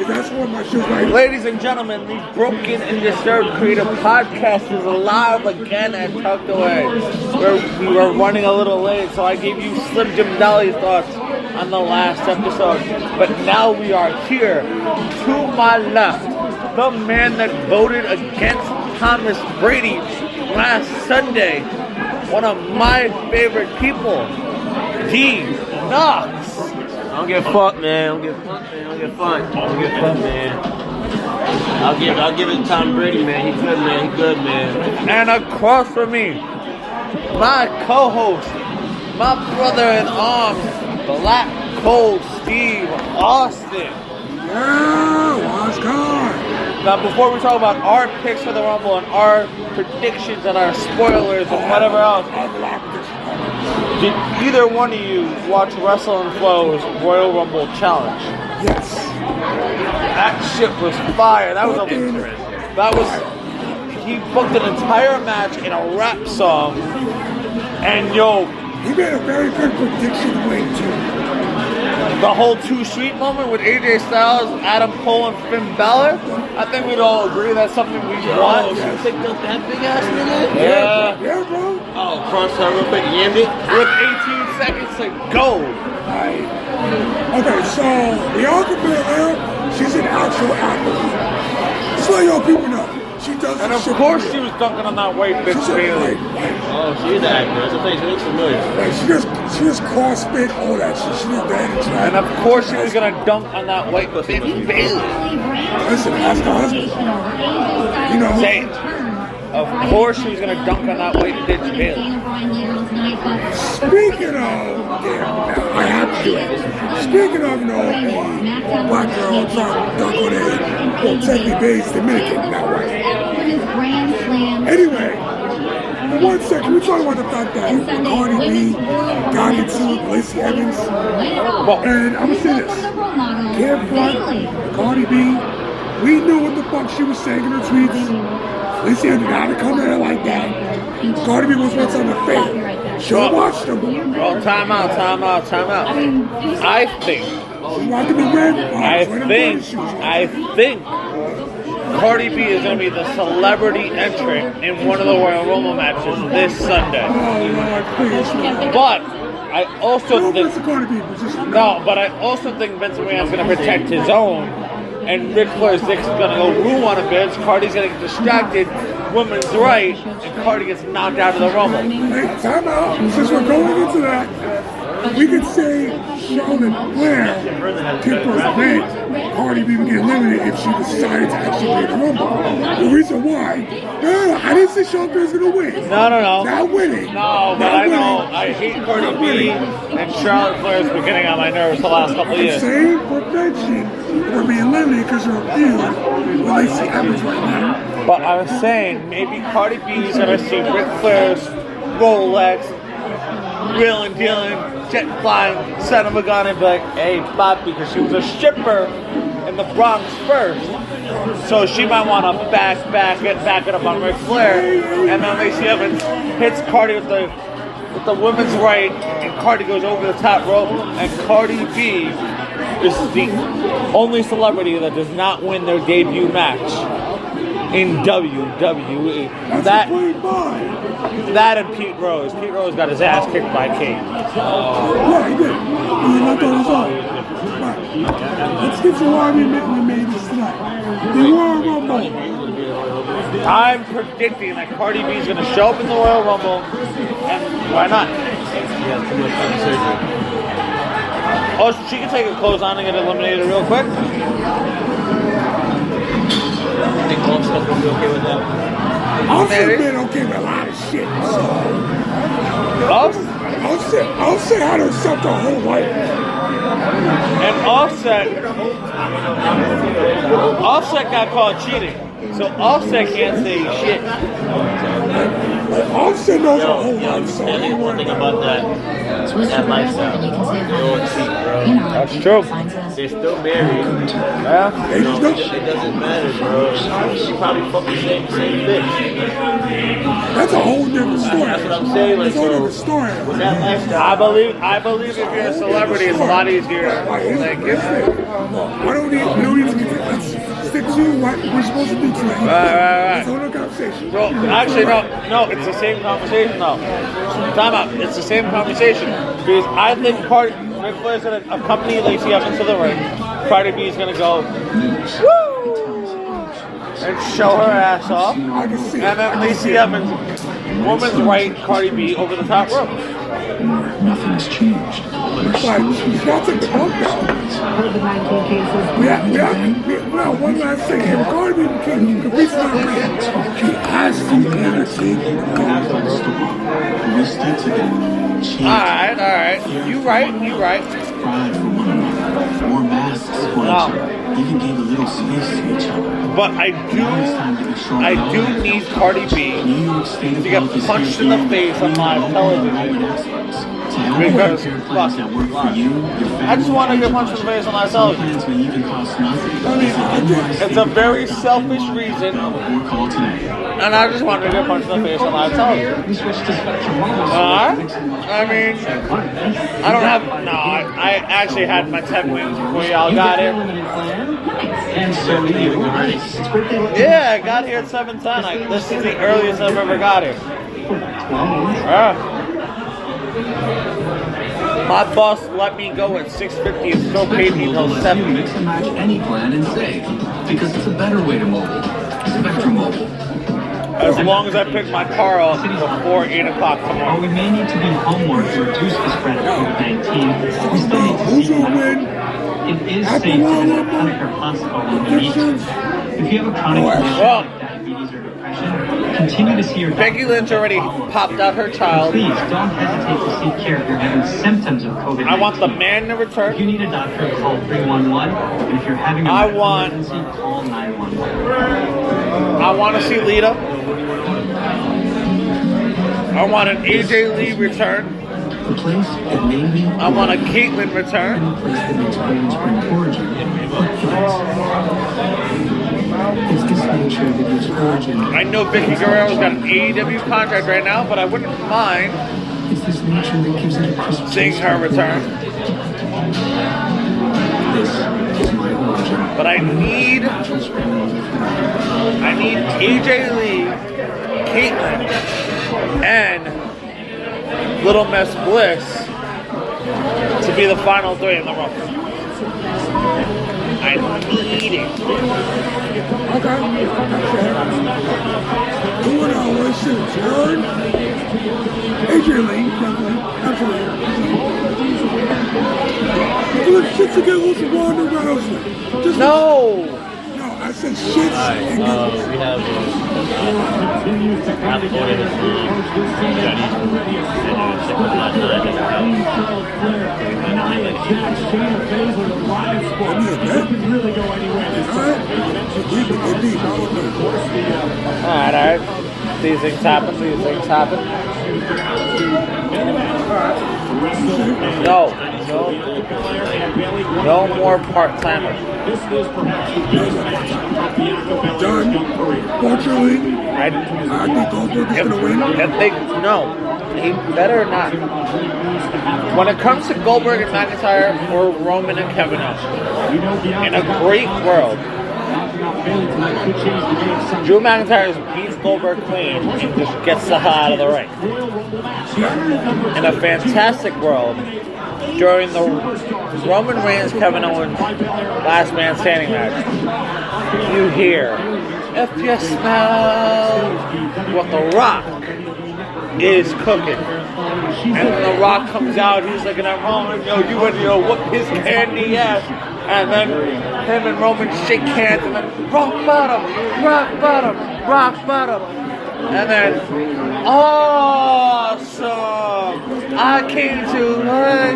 because that's one of my shows right now. Ladies and gentlemen, the Broken and Disturbed Creative Podcast is alive again at Tucked Away. We were running a little late, so I gave you Slim Jim Dolly's thoughts on the last episode. But now we are here, to my left, the man that voted against Thomas Brady last Sunday, one of my favorite people, D. Knox. I don't give a fuck, man. I don't give a fuck, man. I'll give it to Tom Brady, man. He's good, man. He's good, man. And across from me, my co-host, my brother-in-arms, Black Cold Steve Austin. Yeah, what's good? Now, before we talk about our picks for the Rumble and our predictions and our spoilers and whatever else, did either one of you watch Wrestle and Flow's Royal Rumble Challenge? Yes. That shit was fire. He booked an entire match in a rap song, and he made a very good prediction way too. the whole Too Sweet moment with AJ Styles, Adam Cole, and Finn Balor, I think we'd all agree that's something we want. You picked up that big ass nigga? Yeah. Yeah, bro. Oh, cross her real quick, yammed it. With 18 seconds to go. Right. Okay, so Bianca Belair, she's an actual athlete. Just let y'all people know. She does And some of shit course for she real. was dunking on that white bitch She's a- Bailey. Oh, she's an actor. That's a face that looks familiar. Like, she just CrossFit, all that shit. She just ran into And of course she was gonna dunk on that white bitch Bailey. Listen, ask the husband. You know, Say it. Of course she was gonna dunk on that white bitch Bailey. speaking of, I have to do it. Speaking of, a black girl trying to dunk on well, technically Bailey's Dominican, now, right? Anyway, for 1 second, we talking about the fact that Cardi B got into it, Lacey Evans. And I'm gonna say this. Can't front Cardi B. We knew what the fuck she was saying in her tweets. Lacey Evans did not come in like that. Cardi B was once on the fan. Sure watched them. Well, time out. I think She wanted to be red. I think Cardi B is going to be the celebrity entrant in one of the Royal Rumble matches this Sunday. Oh, Lord, please. But I also No think offense to Cardi B, but just but I also think Vince McMahon's going to protect his own, and Ric Flair's dick's going to go woo on a bitch. Cardi's going to get distracted. Women's right, and Cardi gets knocked out of the Rumble. Hey, time out. Since we're going into that, we could say Charlotte Flair can prevent Cardi B from getting eliminated if she decided to actually win the Rumble. The reason why? No, I didn't say Charlotte Flair's going to win. No. Not winning. No, but I know. I hate Cardi B and Charlotte Flair's beginning on my nerves the last couple of years. Same prevention for being eliminated because of her feud with Lacey Evans right now. But I was saying, maybe Cardi B is going to see Ric Flair's Rolex, wheeling, dealing, jet flying, son of a gun, and be like, hey, Bob, because she was a stripper in the Bronx first. So she might want to back it up on Ric Flair. And then Lacey Evans hits Cardi with the women's right, and Cardi goes over the top rope, and Cardi B is the only celebrity that does not win their debut match in WWE. That and Pete Rose. Pete Rose got his ass kicked by Kane. Yeah, he did. He knocked on his own. Right. Let's get to why we made this tonight. The Royal Rumble. I'm predicting that Cardi B is going to show up in the Royal Rumble, and why not? Oh, she can take her clothes on and get eliminated real quick. I think all stuff will be okay with that. Offset been okay with a lot of shit. So. Offset had herself the whole life. And Offset got caught cheating. So Offset can't say shit. Offset knows her whole life. So And the one thing about that lifestyle, they don't cheat, bro. That's true. They're still married. Yeah. They just know. It doesn't matter, bro. She probably fucking same bitch. That's a whole different story. That's what I'm saying. Like, That's a whole so different story. with that lifestyle, I believe if you're a celebrity, it's a lot easier. Like, Like, I don't need to get what we're supposed to do tonight. Right. It's on a conversation. No, actually, no, it's the same conversation, though. Time out. It's the same conversation. Because I think Ric Flair's going to accompany Lacey Evans to the ring. Cardi B is going to go, woo! And show her ass off. I can see it. And then Lacey Evans, woman's right, Cardi B over the top rope. Nothing's changed. But she's got to take the bump now. Well, one last thing. If Cardi B can reach that ring, she has to guarantee the bump. We stick together. Change. Alright. You right. Pride for one another. More masks for each other. Even gave a little space to each other. But I do need Cardi B to get punched in the face on live television. Because I just want to get punched in the face on live television. It's a very selfish reason, and I just want to get punched in the face on live television. I mean, I don't have. No, I actually had my 10 wins before y'all got here. Yeah, I got here at 7:10. This is the earliest I've ever got here. My boss let me go at 6:50 and still paid me until 7. Mix and match any plan and save because it's a better way to mobile. Spectrum Mobile. As long as I pick my car up before 8 o'clock While tomorrow. we may need to be homework to reduce the spread of COVID-19, we still need to Who's see gonna win? it is At the safe to Royal visit a Rumble? clinic or hospital when we need to. If you have a chronic condition Well, like diabetes or depression, continue to see your doctor. Becky Lynch already popped out her child. Please don't hesitate to seek care if you're having symptoms of COVID-19. I want the man to If you return. need a doctor, call 311. And if you're having a I medical want- emergency, call 911. I want to see Lita. I want an AJ Lee return. The place that made me. I want a Caitlyn return. The place that makes Brain Spring origin. It's this nature that gives origin. I know Vicky Guerrero's got an AEW contract right now, but I wouldn't mind It's this nature that gives it a crisp seeing taste. her return. This is my origin. But I need AJ Lee, Caitlyn, and Little Miss Bliss to be the final 3 in the Rumble. I need it. Okay. Who would always should return? AJ Lee, definitely. Absolutely. Let's shit together with Ronda Rousey. Just No! No, I said shit and giggles. We have Apple in his room, Jenny, and Chicken Hot 9 in the Alright. These things happen. No more part-timers. Done. Fortunately, I I think Goldberg is going to win. He better not. When it comes to Goldberg and McIntyre or Roman and Kevin Owens, in a great world, Drew McIntyre beats Goldberg clean and just gets the hell out of the ring. In a fantastic world, during the Roman Reigns Kevin Owens Last Man Standing match, you hear, if you smell what The Rock is cooking. And when The Rock comes out, he's like, you went to whoop his candy ass. And then him and Roman shake hands, and then rock bottom. And then, awesome! I came to learn.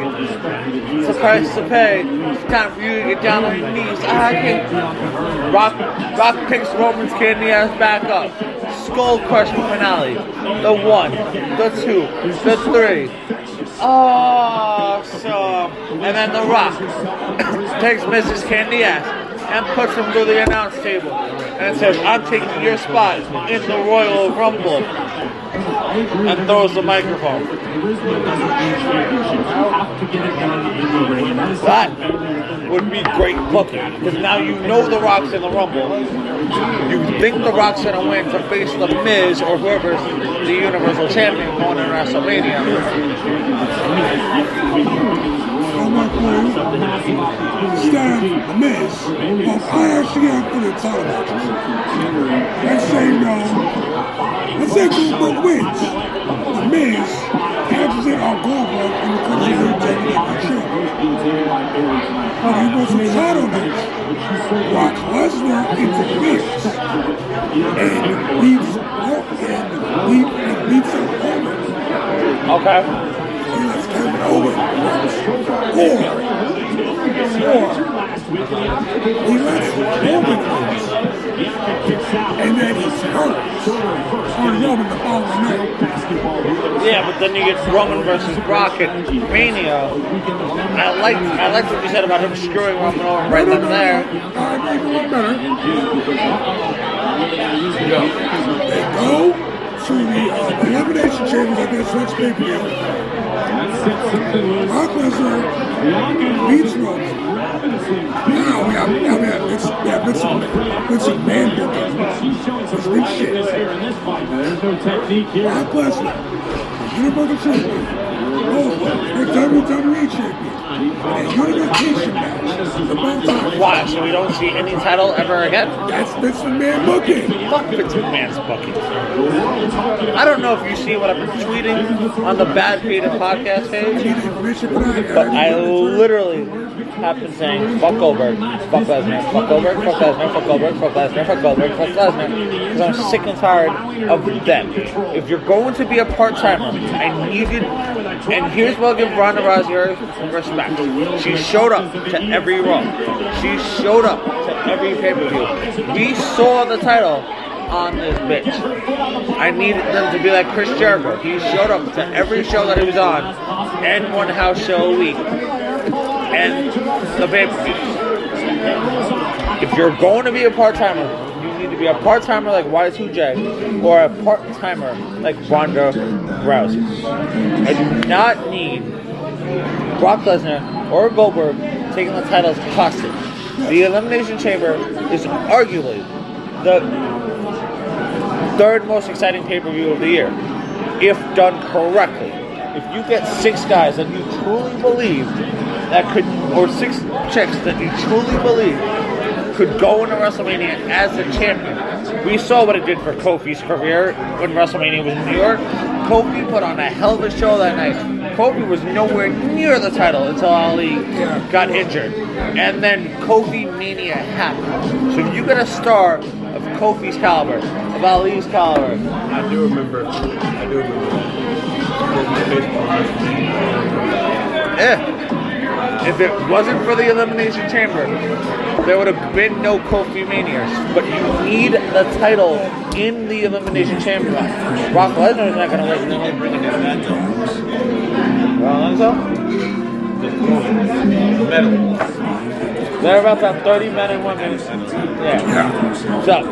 It's a price to pay. It's time for you to get down on your knees. Rock picks Roman's candy ass back up. Skull crushing finale. The 1, the 2, the 3. Awesome! And then The Rock takes Mrs. Candy ass and puts him through the announce table and says, I'm taking your spot in the Royal Rumble. and throws the microphone. That would be great booking, because now you know The Rock's in the Rumble. You think The Rock's going to win to face The Miz or whoever's the Universal Champion going in WrestleMania. Instead of The Miz, well, I actually have for the title matches. Let's say no. Let's say Goldberg wins. The Miz catches it on Goldberg and becomes the new championship. But he wants a title match. Brock Lesnar interferes and beats him over. Okay. He lets Kevin Owens or he lets Roman wins. And then he's hurt on Roman the following night. Yeah, but then you get Roman versus Brock at Mania. I like what you said about him screwing Roman over right then and there. I make it look better. They go to the Elimination Chambers at this next pay-per-view. Brock Lesnar beats Roman. Now we have Vince McMahon booking. It's big shit. Brock Lesnar, Universal Champion, the WWE Champion, and Unification match. About time. Why? So we don't see any title ever again? That's Vince McMahon booking. Fuck Vince McMahon's booking. I don't know if you see what I've been tweeting on the Bad Faded podcast page, but I literally have been saying fuck Goldberg, fuck Lesnar, fuck Goldberg, fuck Lesnar, fuck Goldberg, fuck Lesnar, fuck Goldberg, fuck Lesnar, because I'm sick and tired of them. If you're going to be a part-timer, I need you, and here's what I'll give Ronda Rousey some respect. She showed up to every Raw. She showed up to every pay-per-view. We saw the title on this bitch. I needed them to be like Chris Jericho. He showed up to every show that he was on, and one house show a week, and the pay-per-views. If you're going to be a part-timer, you need to be a part-timer like Y2J or a part-timer like Ronda Rousey. I do not need Brock Lesnar or Goldberg taking the titles hostage. The Elimination Chamber is arguably the third most exciting pay-per-view of the year, if done correctly. If you get 6 guys that you truly believe that could, or 6 chicks that you truly believe could go into WrestleMania as the champion. We saw what it did for Kofi's career when WrestleMania was in New York. Kofi put on a hell of a show that night. Kofi was nowhere near the title until Ali got injured. And then Kofi Mania happened. So if you get a star of Kofi's caliber, of Ali's caliber. I do remember. If it wasn't for the Elimination Chamber, there would have been no Kofi Manias. But you need the title in the Elimination Chamber. Brock Lesnar is not going to let them bring it in that. Well, so? They're about that 30 men and women. Yeah. So,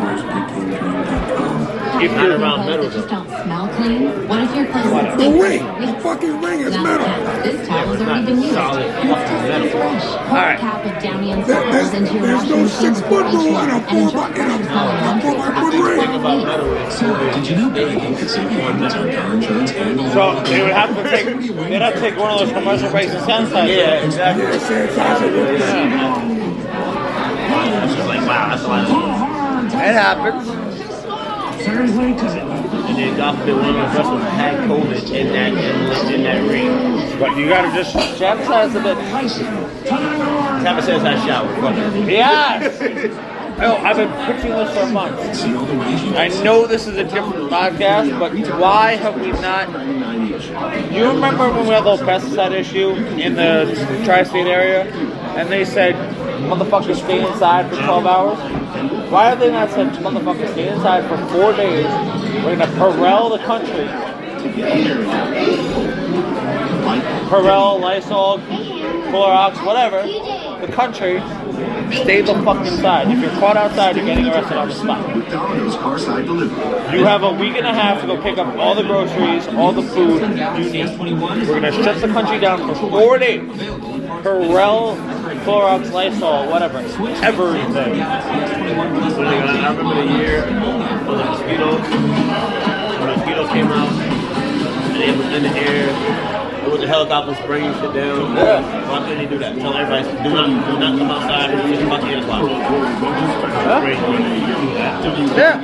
if you're around metal, don't smell clean. What if your clothes look The ring, the fucking ring is metal. This towel's already been used. Solid And it's still metal. fresh. Pour Alright. a cap of Downy and Sulfurs into your There's no washing machine 6-foot before each rule and a and enjoy 4-by-4 ring. So, did you know Barry Hill could save you hundreds on car insurance and so they would have to take one of those commercial breaks and sanitize. Yeah, exactly. Yeah, sanitizer. It's just like, wow, that's a lot. It happens. And then God forbid one of the wrestlers had COVID in that ring. But you gotta just sanitize a bit. Have a sense I shower. Fuck it. Yes! No, I've been pitching this for months. see all the ways you I know this is a different podcast, but why have we not... You remember when we had the whole pesticide issue in the tri-state area? And they said, motherfuckers stay inside for 12 hours? Why have they not said, motherfuckers stay inside for 4 days? We're gonna Perel the country. Perel, Lysol, Clorox, whatever. The country. stay the fuck inside. If you're caught outside, you're getting arrested on the spot. Domino's Carside Delivery. You have a week and a half to go pick up all the groceries, all the food you need. We're gonna shut the country down for 4 days. Perel, Clorox, Lysol, whatever. Everything. I remember the year when the mosquitoes came out, and it was in the air. It was a helicopter spraying shit down. Yeah. Why couldn't they do that? Tell everybody, do not come outside until it's about 8 o'clock. Yeah.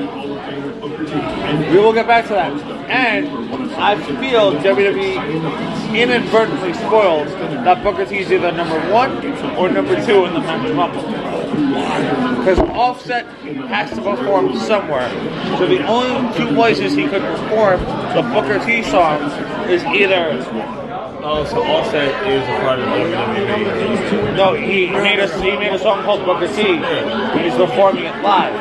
We will get back to that. And I feel WWE inadvertently spoiled that Booker T is either number 1 or number 2 in the men's rumble. Because Offset has to perform somewhere. So the only 2 places he could perform the Booker T song is either... Oh, so Offset is a part of WWE. No, he made a song called Booker T, and he's performing it live.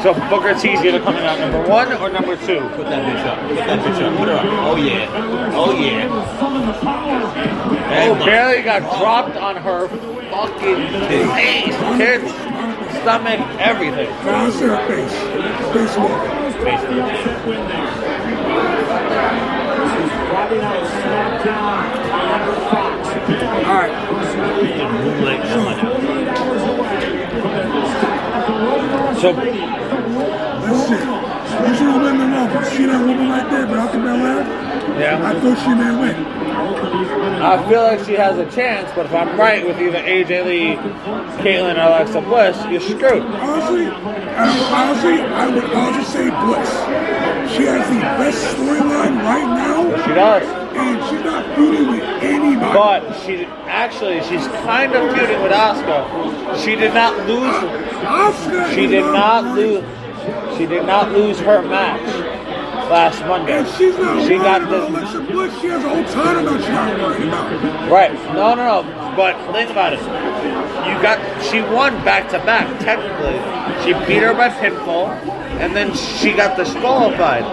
So Booker T's either coming out number 1 or number 2. Put that bitch up. Put that bitch up. Put her up. Oh yeah. Oh yeah. Oh, barely got dropped on her fucking face, tits, stomach, everything. Now it's her face. Face walk. Alright. So, Listen. There's a woman in the room. You see that woman right there, but out the Bel Air? yeah. I thought she may win. I feel like she has a chance, but if I'm right with either AJ Lee, Caitlyn, or Alexa Bliss, you're screwed. Honestly, I would also say Bliss. She has the best storyline right now, She does. and she's not feuding with anybody. But she's kind of feuding with Asuka. She did not lose. Asuka She is did not right. lose. She did not lose her match last Monday. And she's not She worried got about Alexa Bliss. She has a whole title that she's not worried about. right. No. But think about it. She won back to back. Technically, she beat her by pinfall, and then she got disqualified.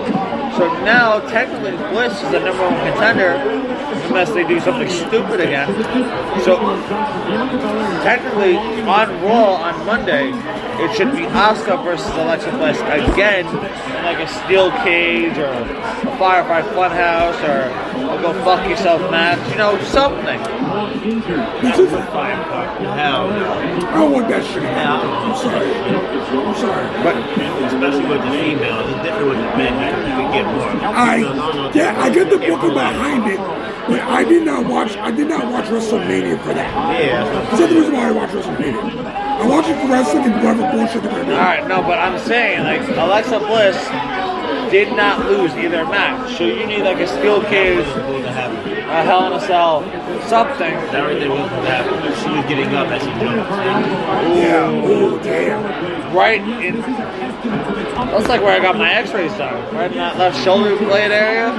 So now, technically, Bliss is the number 1 contender, unless they do something stupid again. So, technically, on Raw on Monday, it should be Asuka versus Alexa Bliss again, in like a steel cage or a Firefly Funhouse or a go fuck yourself match, something. Hell no. I don't want that shit. I'm sorry. But Especially with the females. It's different with the men. You can get more. I get the booking behind it, but I did not watch WrestleMania for that. Yeah. That's the reason why I watch WrestleMania. I watch it for wrestling and whatever bullshit they're gonna do. alright, no, but I'm saying, like, Alexa Bliss did not lose either match. So you need like a steel cage, Supposed to happen. a Hell in a Cell, something. Everything was supposed to happen. She was getting up as she jumped. Yeah. Oh damn. Right in. That's like where I got my x-rays done. Right in that left shoulder blade area.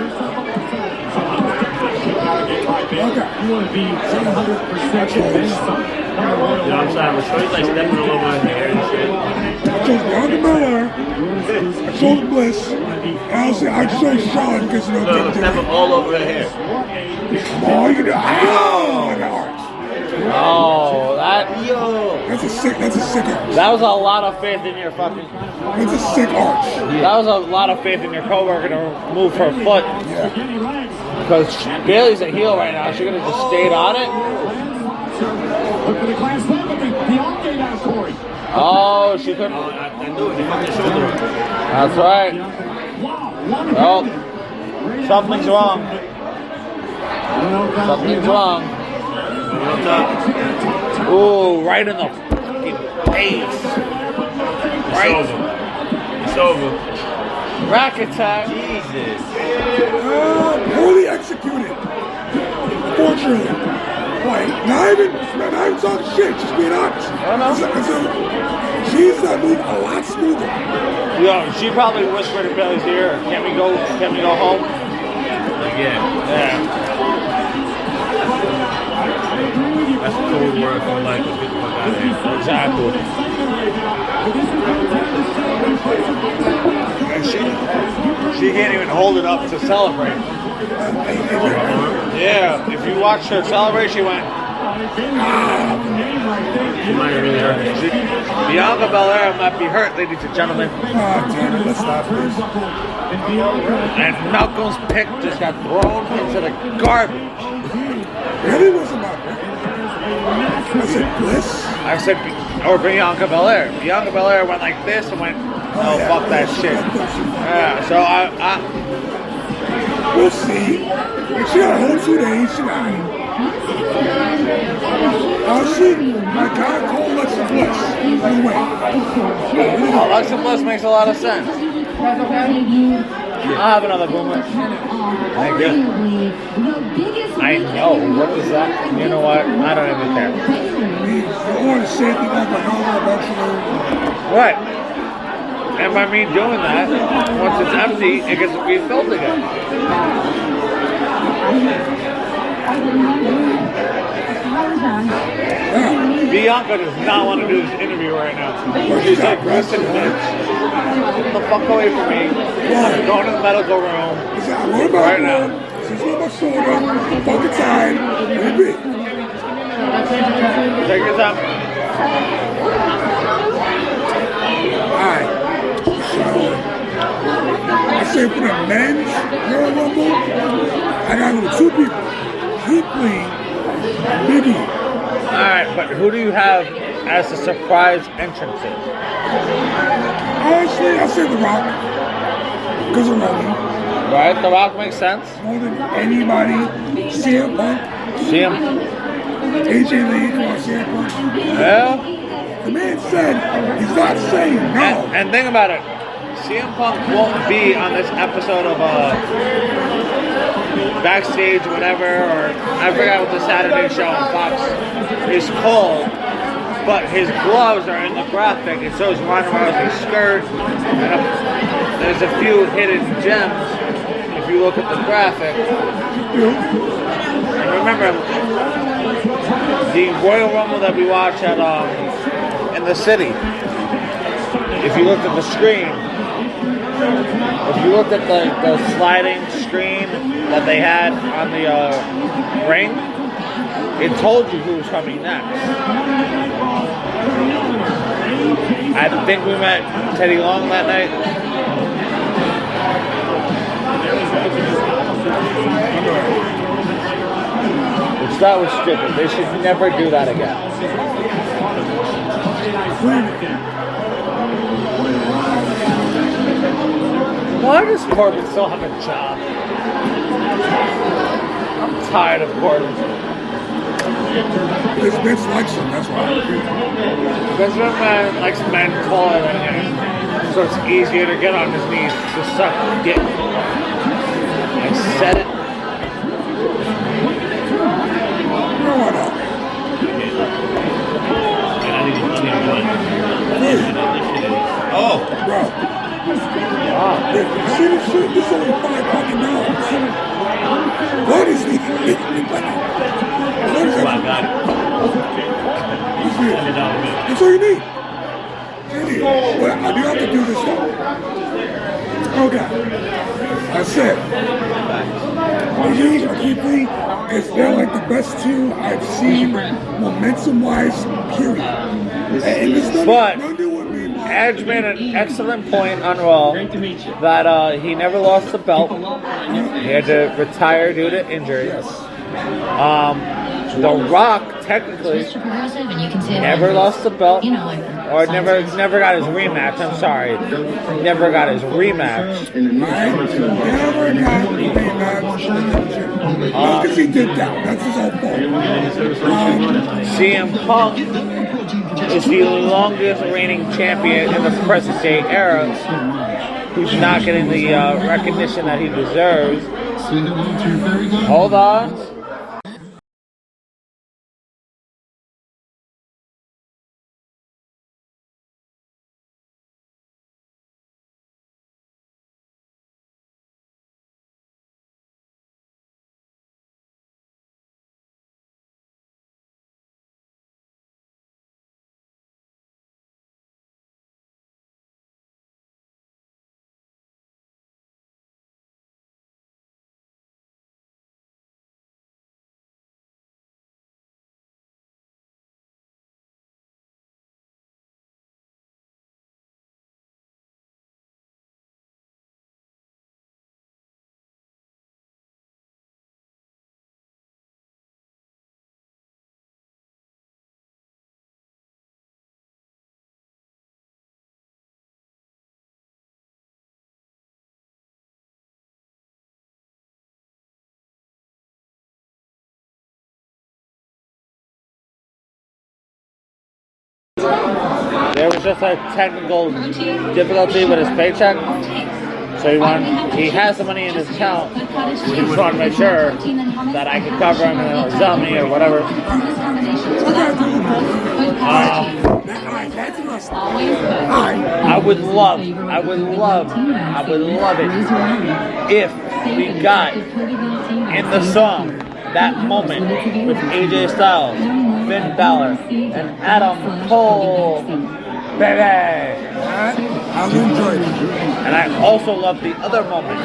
Okay. That's You know what I'm saying? But Shorty's like stepping all over her hair and shit. I chose Bianca Belair. I chose Bliss. And honestly, I chose Charlotte because No, stepping all over her hair. Oh, you know. Oh, the arch. Oh, That's a sick arch. that was a lot of faith in your fucking. That's a sick arch. That was a lot of faith in your coworker to move her foot. Yeah. Because Bailey's a heel right now. She could have just stayed on it. Oh, she couldn't. I knew it. He fucked his shoulder up. That's right. Well, something's wrong. Something's wrong. Ooh, right in the fucking face. Right. It's over. Rack attack. Jesus. Poorly executed. Fortunately. Like, not even talking shit, just being honest. She's that move a lot smoother. Yo, she probably whispered in Bailey's ear, can we go home? Like, yeah. Yeah. That's a cool word for like, get the fuck out of here. Exactly. And she can't even hold it up to celebrate. Yeah, if you watched her celebrate, she went. She might really hurt. Bianca Belair might be hurt, ladies and gentlemen. Damn it, let's stop this. And Malcolm's pick just got thrown into the garbage. Really wasn't my pick. I said Bliss. I said, or Bianca Belair. Bianca Belair went like this and went, no, fuck that shit. Yeah, so we'll see. If she got a whole 2 days, she got it. My God, call Alexa Bliss. By the way. Alexa Bliss makes a lot of sense. I'll have another boomer. Thank you. I know. What is that? You know what? I don't even care. You want to say anything like Vanilla eventually? Right. And by me doing that, once it's empty, it gets refilled again. Bianca does not want to do this interview right now. She's like, listen, bitch, get the fuck away from me. I'm going to the medical room right now. She's on my shoulder, fucking time, maybe. Take your time. Alright. So, I say for the men's Royal Rumble, I got two people. Keith Lee, Biggie. Alright, but who do you have as the surprise entrances? Honestly, I say The Rock. Because of Roman. Right? The Rock makes sense. More than anybody. CM Punk. CM. AJ Lee, come on, CM Punk. Yeah. The man said he's not saying no. And think about it. CM Punk won't be on this episode of Backstage, whatever, or I forgot what the Saturday show on Fox is called, but his gloves are in the graphic, and so is Ronda Rousey's skirt. And there's a few hidden gems if you look at the graphic. And remember, the Royal Rumble that we watched at in the city, if you looked at the screen, if you looked at the sliding screen that they had on the ring, it told you who was coming next. I think we met Teddy Long that night. Which that was stupid. They should never do that again. Why does Corbin still have a job? I'm tired of Corbin. Because Vince likes him, that's why. Vince McMahon likes men taller than him, so it's easier to get on his knees to suck dick. I said it. Growing up. Oh, Bro. You see this shit? This is only $5 fucking dollars. What is this? What is that? I got it. That's all you need. Well, I do have to do this though. Okay. I said, they're like the best two I've seen momentum-wise, period. And there's nothing to do with me. Edge made an excellent point on Raw that he never lost the belt. He had to retire due to injury. The Rock technically never lost the belt, or never got his rematch. I'm sorry, never got his rematch. Never got a rematch. Because he did that. That's his own fault. CM Punk is the longest reigning champion in the present day era, who's not getting the recognition that he deserves. Hold on. was just a technical difficulty with his paycheck. So he has the money in his account. He just wanted to make sure that I could cover him and then it was dummy or whatever. I would love it if we got in the song that moment with AJ Styles, Finn Balor, and Adam Cole, baby. I will enjoy it. And I also love the other moment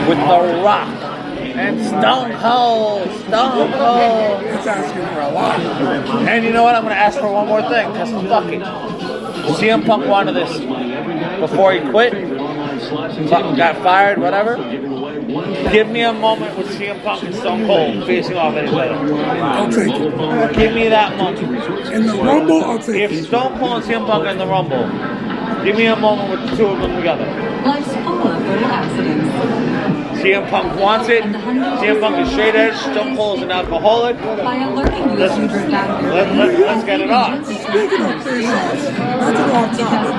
with The Rock and Stone Cold. It's asking for a lot. And you know what? I'm going to ask for one more thing. Just fuck it. CM Punk wanted this before he quit. Fucking got fired, whatever. Give me a moment with CM Punk and Stone Cold facing off at each other. I'll take it. Give me that moment. In the Rumble, I'll take If it. Stone Cold and CM Punk are in the Rumble, give me a moment with the two of them together. Life's full of little accidents. CM Punk wants it. CM Punk is straight edge. Stone Cold is an alcoholic. By alerting you Let's to your factor. let's get it on. Speaking of face-offs, that's an off-topic.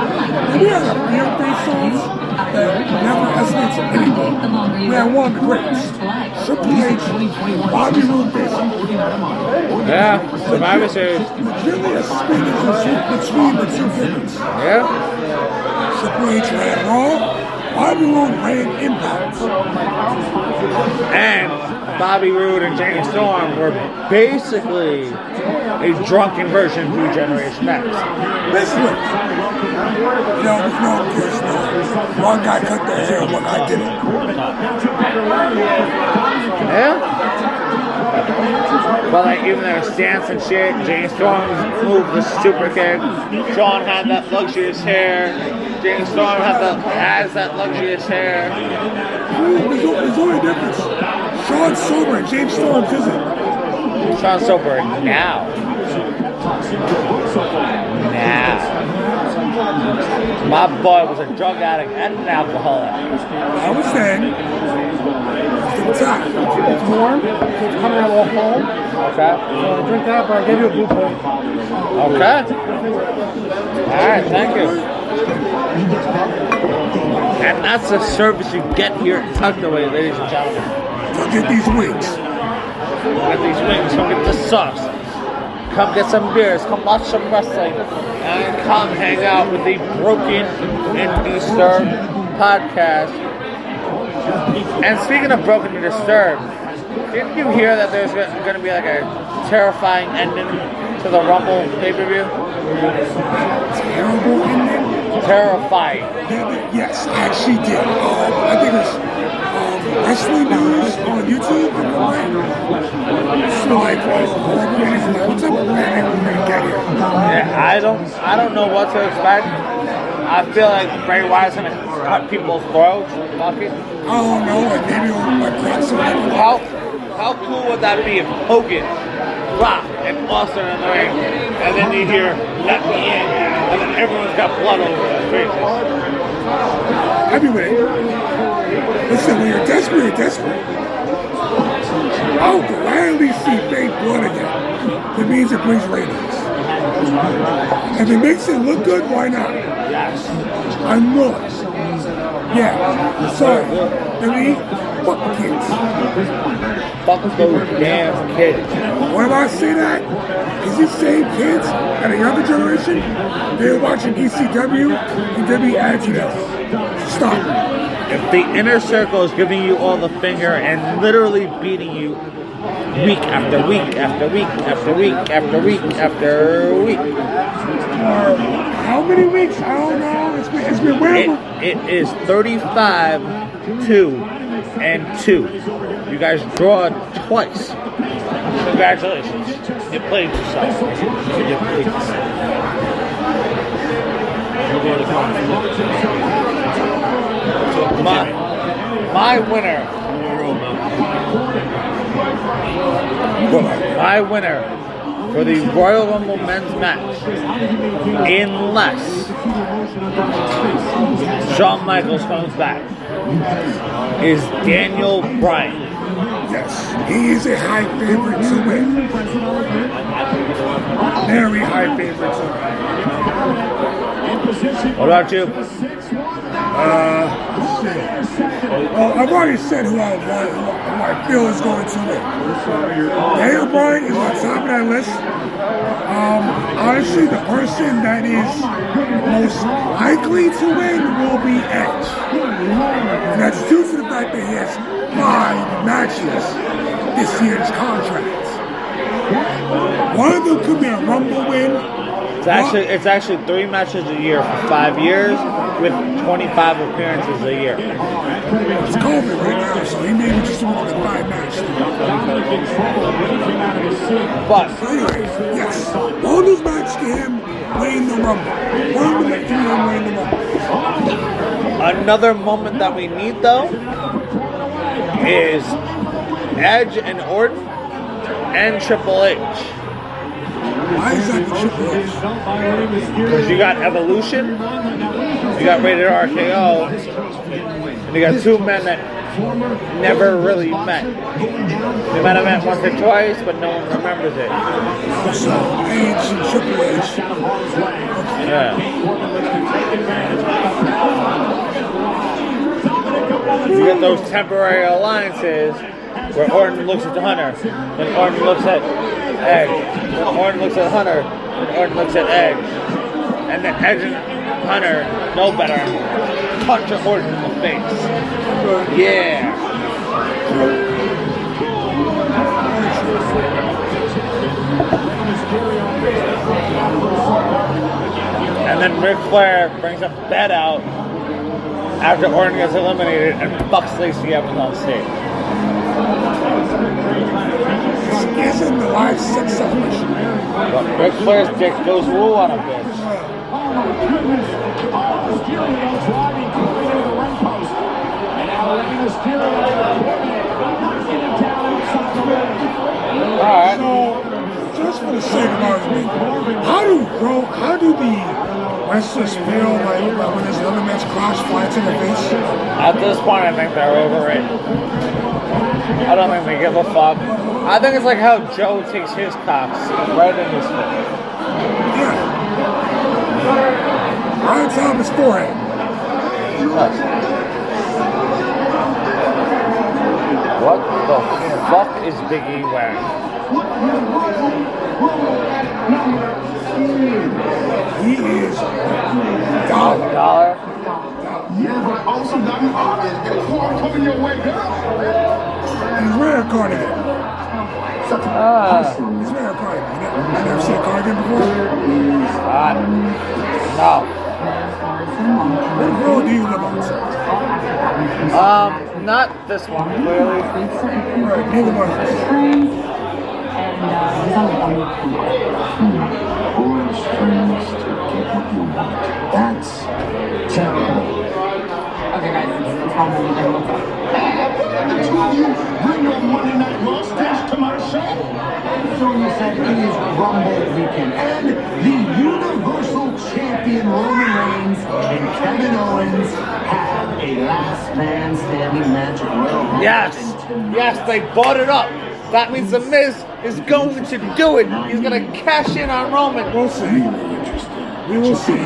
We had a few face-offs that never estimates anything. We had one of the greats. Triple H, Bobby Roode face-off. Yeah, Survivor Series. Really a spin between the two figures. Yeah. Triple H ran Raw, Bobby Roode ran Impact. And Bobby Roode and James Storm were basically a drunken version of New Generation X. Basically, no cares. One guy cut their hair, one guy didn't. Yeah. But like even their stance and shit, James Storm's move was super kick. Sean had that luxurious hair. James Storm has that luxurious hair. There's only a difference. Sean's sober and James Storm isn't. Sean's sober now. My boy was a drug addict and an alcoholic. I was saying, it's the time. It's warm, so it's coming out all cold. Okay. So I drink that, but I give you a blue pill. Okay. Alright, thank you. And that's the service you get here at Tucked Away, ladies and gentlemen. Go get these wings. Get these wings, come get the sauce. Come get some beers, come watch some wrestling, and come hang out with the Broken and Disturbed podcast. And speaking of Broken and Disturbed, didn't you hear that there's going to be like a terrifying ending to the Rumble pay-per-view? Terrible ending? Terrifying. Yes, I actually did. I think it's Wrestling News on YouTube. So like, what type of ending we're gonna get here? Yeah, I don't know what to expect. I feel like Bray Wyatt's gonna cut people's throats. Fuck it. I don't know, like maybe like crack some How cool would that be if Hogan, Rock, and Austin in the ring, and then you hear "Let me in," and then everyone's got blood over their faces. Heavyweight. Listen, when you're desperate, you're desperate. I'll gladly see fake blood again. It means it brings ratings. If it makes it look good, why not? Yes. I'm not. Yeah. Sorry. I mean, fuck kids. Fuck those damn kids. When I say that, is these same kids and a younger generation, they're watching ECW and they'll be agitated. Stop. If the inner circle is giving you all the finger and literally beating you week after week after week after week after week after week. How many weeks? I don't know. It's been wherever. It is 35-2-2. You guys draw twice. Congratulations. You played yourself. You played yourself. My winner. My winner for the Royal Rumble men's match, unless Shawn Michaels comes back, is Daniel Bryan. Yes, he is a high favorite to win. Very high favorite to win. What about you? Let's see. Well, I've already said who I feel is going to win. Daniel Bryan is on top of that list. Honestly, the person that is most likely to win will be Edge. And that's due to the fact that he has 5 matches this year's contract. One of them could be a Rumble win. It's actually 3 matches a year for 5 years with 25 appearances a year. It's COVID right now, so he may be just doing the 5 matches. But Anyway, yes, one of those matches to him winning the Rumble. One of them to him winning the Rumble. another moment that we need though is Edge and Orton and Triple H. Why is that the Triple H? Because you got Evolution, you got Rated RKO, and you got 2 men that never really met. They might have met once or twice, but no one remembers it. So, Edge and Triple H. Yeah. You get those temporary alliances where Orton looks at the Hunter, then Orton looks at Edge, then Orton looks at Hunter, then Orton looks at Edge, and then Edge and Hunter know better. Punch Orton in the face. Yeah. And then Ric Flair brings a bed out after Orton gets eliminated and fucks Lacey Evans on stage. Isn't the live sex celebration? But Ric Flair's dick goes woo on a bitch. Alright. So, just for the sake of argument, how do the wrestlers feel like when there's another man's crotch fly to their face? At this point, I think they're overrated. I don't think they give a fuck. I think it's like how Joe takes his cocks right in his face. Yeah. Right on top of his forehead. What the fuck is Big E wearing? He is $1. Yeah, but also Dr. Artist, get a car coming your way, girl. He's wearing a cardigan. He's wearing a cardigan. You never seen a cardigan before? No. What road do you live on, sir? Not this one, clearly. Right, neither one of us. Orange strings to get what you want. That's terrible. Okay, guys, it's all moving. Two of you bring your Monday Night Raw stash to my show. So you said it is Rumble weekend, and the Universal Champion Roman Reigns and Kevin Owens have a last man standing match at Royal Rumble. Yes, they bought it up. That means The Miz is going to do it. He's going to cash in on Roman. We'll see. We will see.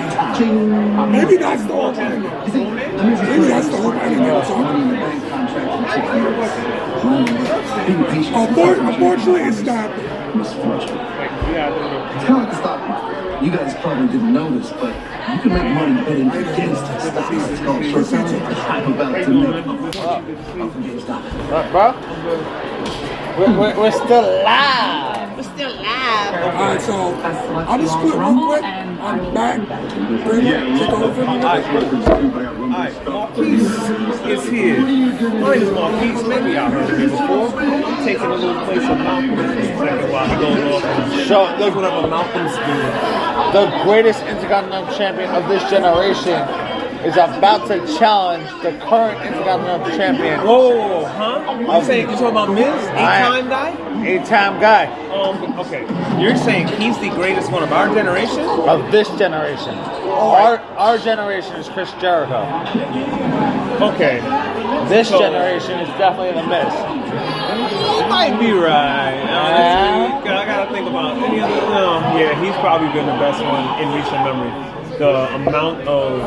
Maybe that's the whole thing. Maybe that's the whole thing they were talking about. Unfortunately, it's not. Tell it to stop. You guys probably didn't know this, but you can make money betting against stocks. It's called short selling. I'm about to make GameStop. Bro? We're still live. We're still live. Alright, so I'll just split real quick. I'm back. Ready? Take over for me. Alright, Marquise is here. My name is Marquise. Maybe y'all heard of me before. Taking a little place of Malcolm for a second while he goes off and does whatever Malcolm's doing. The greatest Intercontinental Champion of this generation is about to challenge the current Intercontinental Champion. Whoa, huh? You talking about Miz? 8-time guy? 8-time guy. Okay. You're saying he's the greatest one of our generation? Of this generation. Our generation is Chris Jericho. Okay. This generation is definitely The Miz. You might be right. I gotta think about any other. Yeah, he's probably been the best one in recent memory. the amount of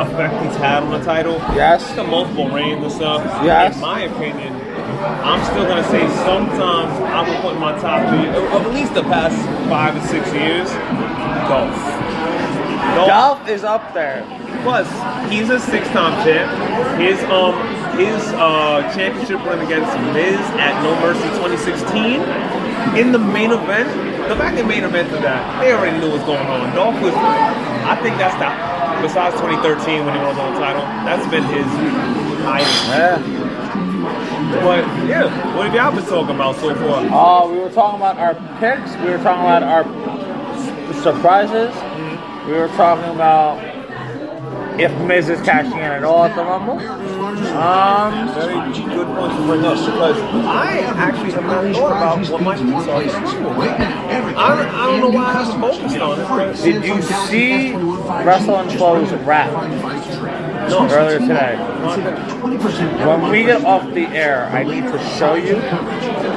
effect he's had on the title. Yes. The multiple reigns and stuff. Yes. In my opinion, I'm still gonna say sometimes I would put in my top 3 of at least the past 5 to 6 years. Dolph. Dolph is up there. Plus, he's a 6-time champ. His championship run against Miz at No Mercy 2016 in the main event. The fact that main event of that, they already knew what's going on. Dolph was, I think that's the, besides 2013 when he won the title, that's been his highest. Yeah. But yeah, what have y'all been talking about so far? We were talking about our picks. We were talking about our surprises. We were talking about if Miz is cashing in at all at the Rumble. Very good point to bring up because I actually have not thought about what my picks are. I don't know why I haven't focused on it. Did you see Wrestle and Flow's rap earlier today? When we get off the air, I need to show you.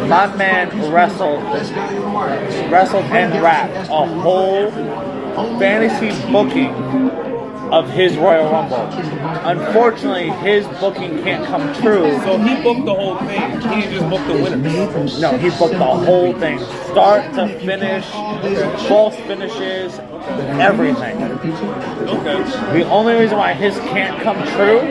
My man wrestled and rapped a whole fantasy booking of his Royal Rumble. Unfortunately, his booking can't come true. So he booked the whole thing. He didn't just book the winners. No, he booked the whole thing. Start to finish, false finishes, everything. Okay. The only reason why his can't come true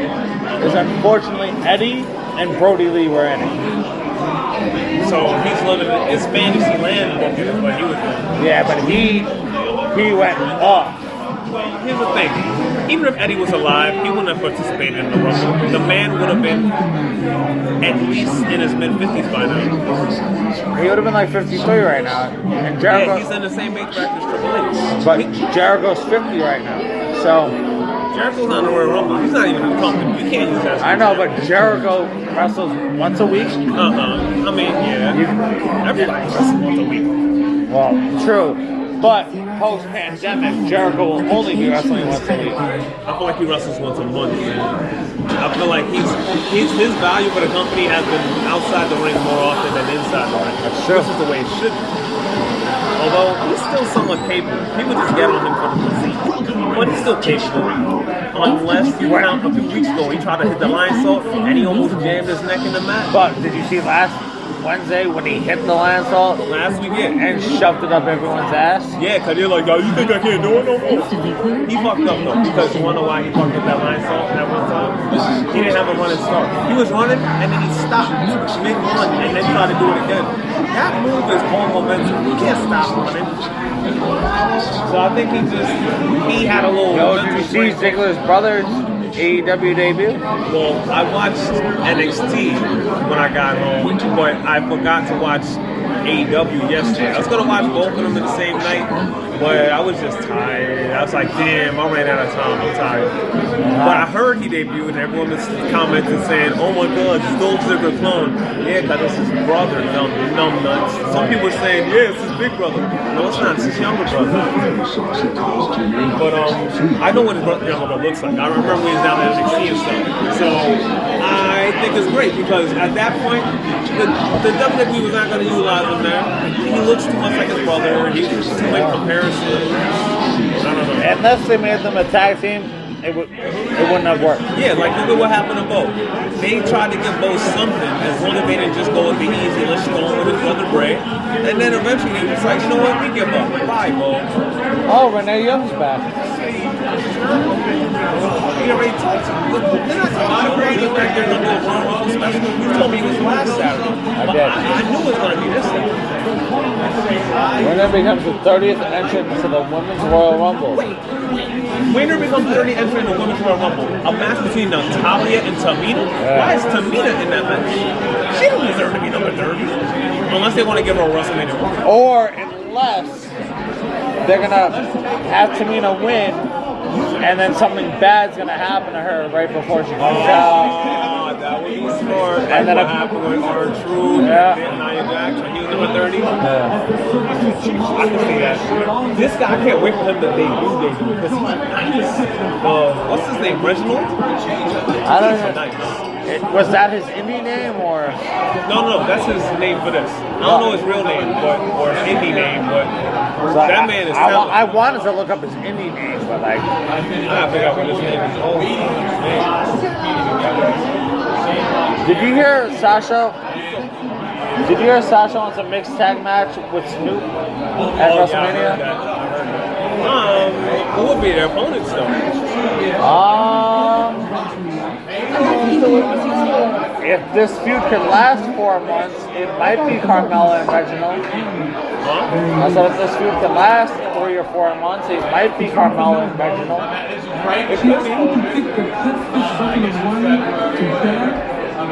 is unfortunately Eddie and Brody Lee were in it. So he's living in his fantasy land booking is what he was doing. Yeah, but he went off. Here's the thing. Even if Eddie was alive, he wouldn't have participated in the Rumble. The man would have been at least in his mid-50s by now. He would have been like 53 right now. And Jericho, Yeah, he's in the same age bracket as Triple H. but Jericho's 50 right now. So Jericho's not in the Royal Rumble. He's not even in the company. You can't use that. I know, but Jericho wrestles once a week. I mean, yeah. Everybody wrestles once a week. Well, true. But post-pandemic, Jericho will only be wrestling once a week. I feel like he wrestles once a month. I feel like his value for the company has been outside the ring more often than inside the ring. That's true. This is the way it should be. Although he's still somewhat capable. People just get on him for the physique. But he's still capable. Unless you count a few weeks ago, he tried to hit the line salt and he almost jammed his neck in the mat. But did you see last Wednesday when he hit the line salt? Last week, yeah. And shoved it up everyone's ass? Yeah, because they're like, oh, you think I can't do it no more? He fucked up, though, because you want to know why he fucked up that line salt that one time? He didn't have a running start. He was running, and then he stopped mid-run, and then tried to do it again. That move is all momentum. You can't stop running. So I think he had a little... Yo, did you see Ziggler's brother's AEW debut? Well, I watched NXT when I got home, but I forgot to watch AEW yesterday. I was going to watch both of them in the same night, but I was just tired. I was like, damn, I ran out of time. I'm tired. But I heard he debuted, and everyone was commenting saying, oh my god, it's Dolph Ziggler clone. Yeah, because it's his brother, numb nuts. Some people were saying, yeah, it's his big brother. No, it's not. It's his younger brother. But I know what his younger brother looks like. I remember when he was down at NXT and stuff. So I think it's great because at that point, the WWE was not going to utilize him there. He looks too much like his brother. He's too many comparisons. I don't know. Unless they made them a tag team, it wouldn't have worked. Yeah, like look at what happened to Bo. They tried to give Bo something as long as they didn't just go with the easy, let's go with his brother Bray. And then eventually they was like, you know what, we give up. Bye, Bo. Oh, Renee Young's back. He already told you. They're not talking about it back there to do a Royal Rumble special. You told me it was last Saturday. I did. I knew it was going to be this Saturday. Winner becomes the 30th entrant to the Women's Royal Rumble. Winner becomes 30 entrant in the Women's Royal Rumble. A match between Natalya and Tamina? Yeah. Why is Tamina in that match? She don't deserve to be number 30. Unless they want to give her a WrestleMania run. Or unless they're going to have Tamina win, and then something bad's going to happen to her right before she comes out. That would be smart. And then what happened with R-Truth and Nia Jax when he was number 30. I can see that. This guy, I can't wait for him to debut because he's nice. What's his name? Reginald? I don't know. Nice. Was that his indie name or? No, that's his name for this. I don't know his real name, or his indie name, but that man is talented. I wanted to look up his indie name, but like, I gotta figure out what his name is. Oh, did you hear Sasha? Did you hear Sasha wants a mixed tag match with Snoop at WrestleMania? Who would be their opponents though? If this feud could last 4 months, it might be Carmella and Reginald. I said if this feud could last 3 or 4 months, it might be Carmella and Reginald. It could be.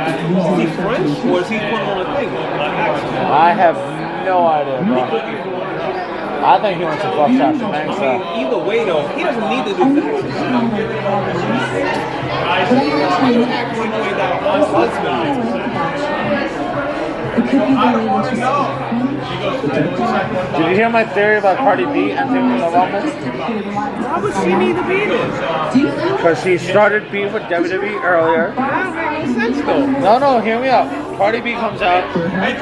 Is he French or is he put on a thing? I have no idea, bro. I think he wants to fuck Sasha Banks. Either way, though, he doesn't need to do Did you hear my theory about Cardi B entering the Rumble? Why would she need to be there? Because she started beef with WWE earlier. That don't make any sense, though. No, hear me out. Cardi B comes out. Then,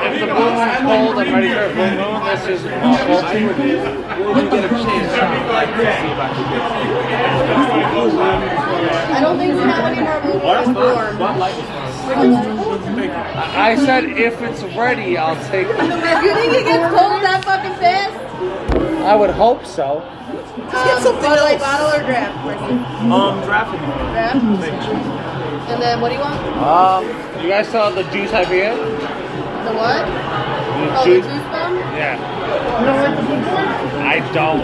if the blue moon's cold, I'm ready for a blue moon. This is awful. Will you get a chance to see if I can get I don't think we have any more blue moons warm. I said if it's ready, I'll take it. If you think it gets cold that fucking fast, I would hope so. get something Bud Light else. bottle or draft? Draft. Draft. And then what do you want? You guys saw the juice IPA? The what? The Oh, the juice? juice bomb? Yeah. I don't.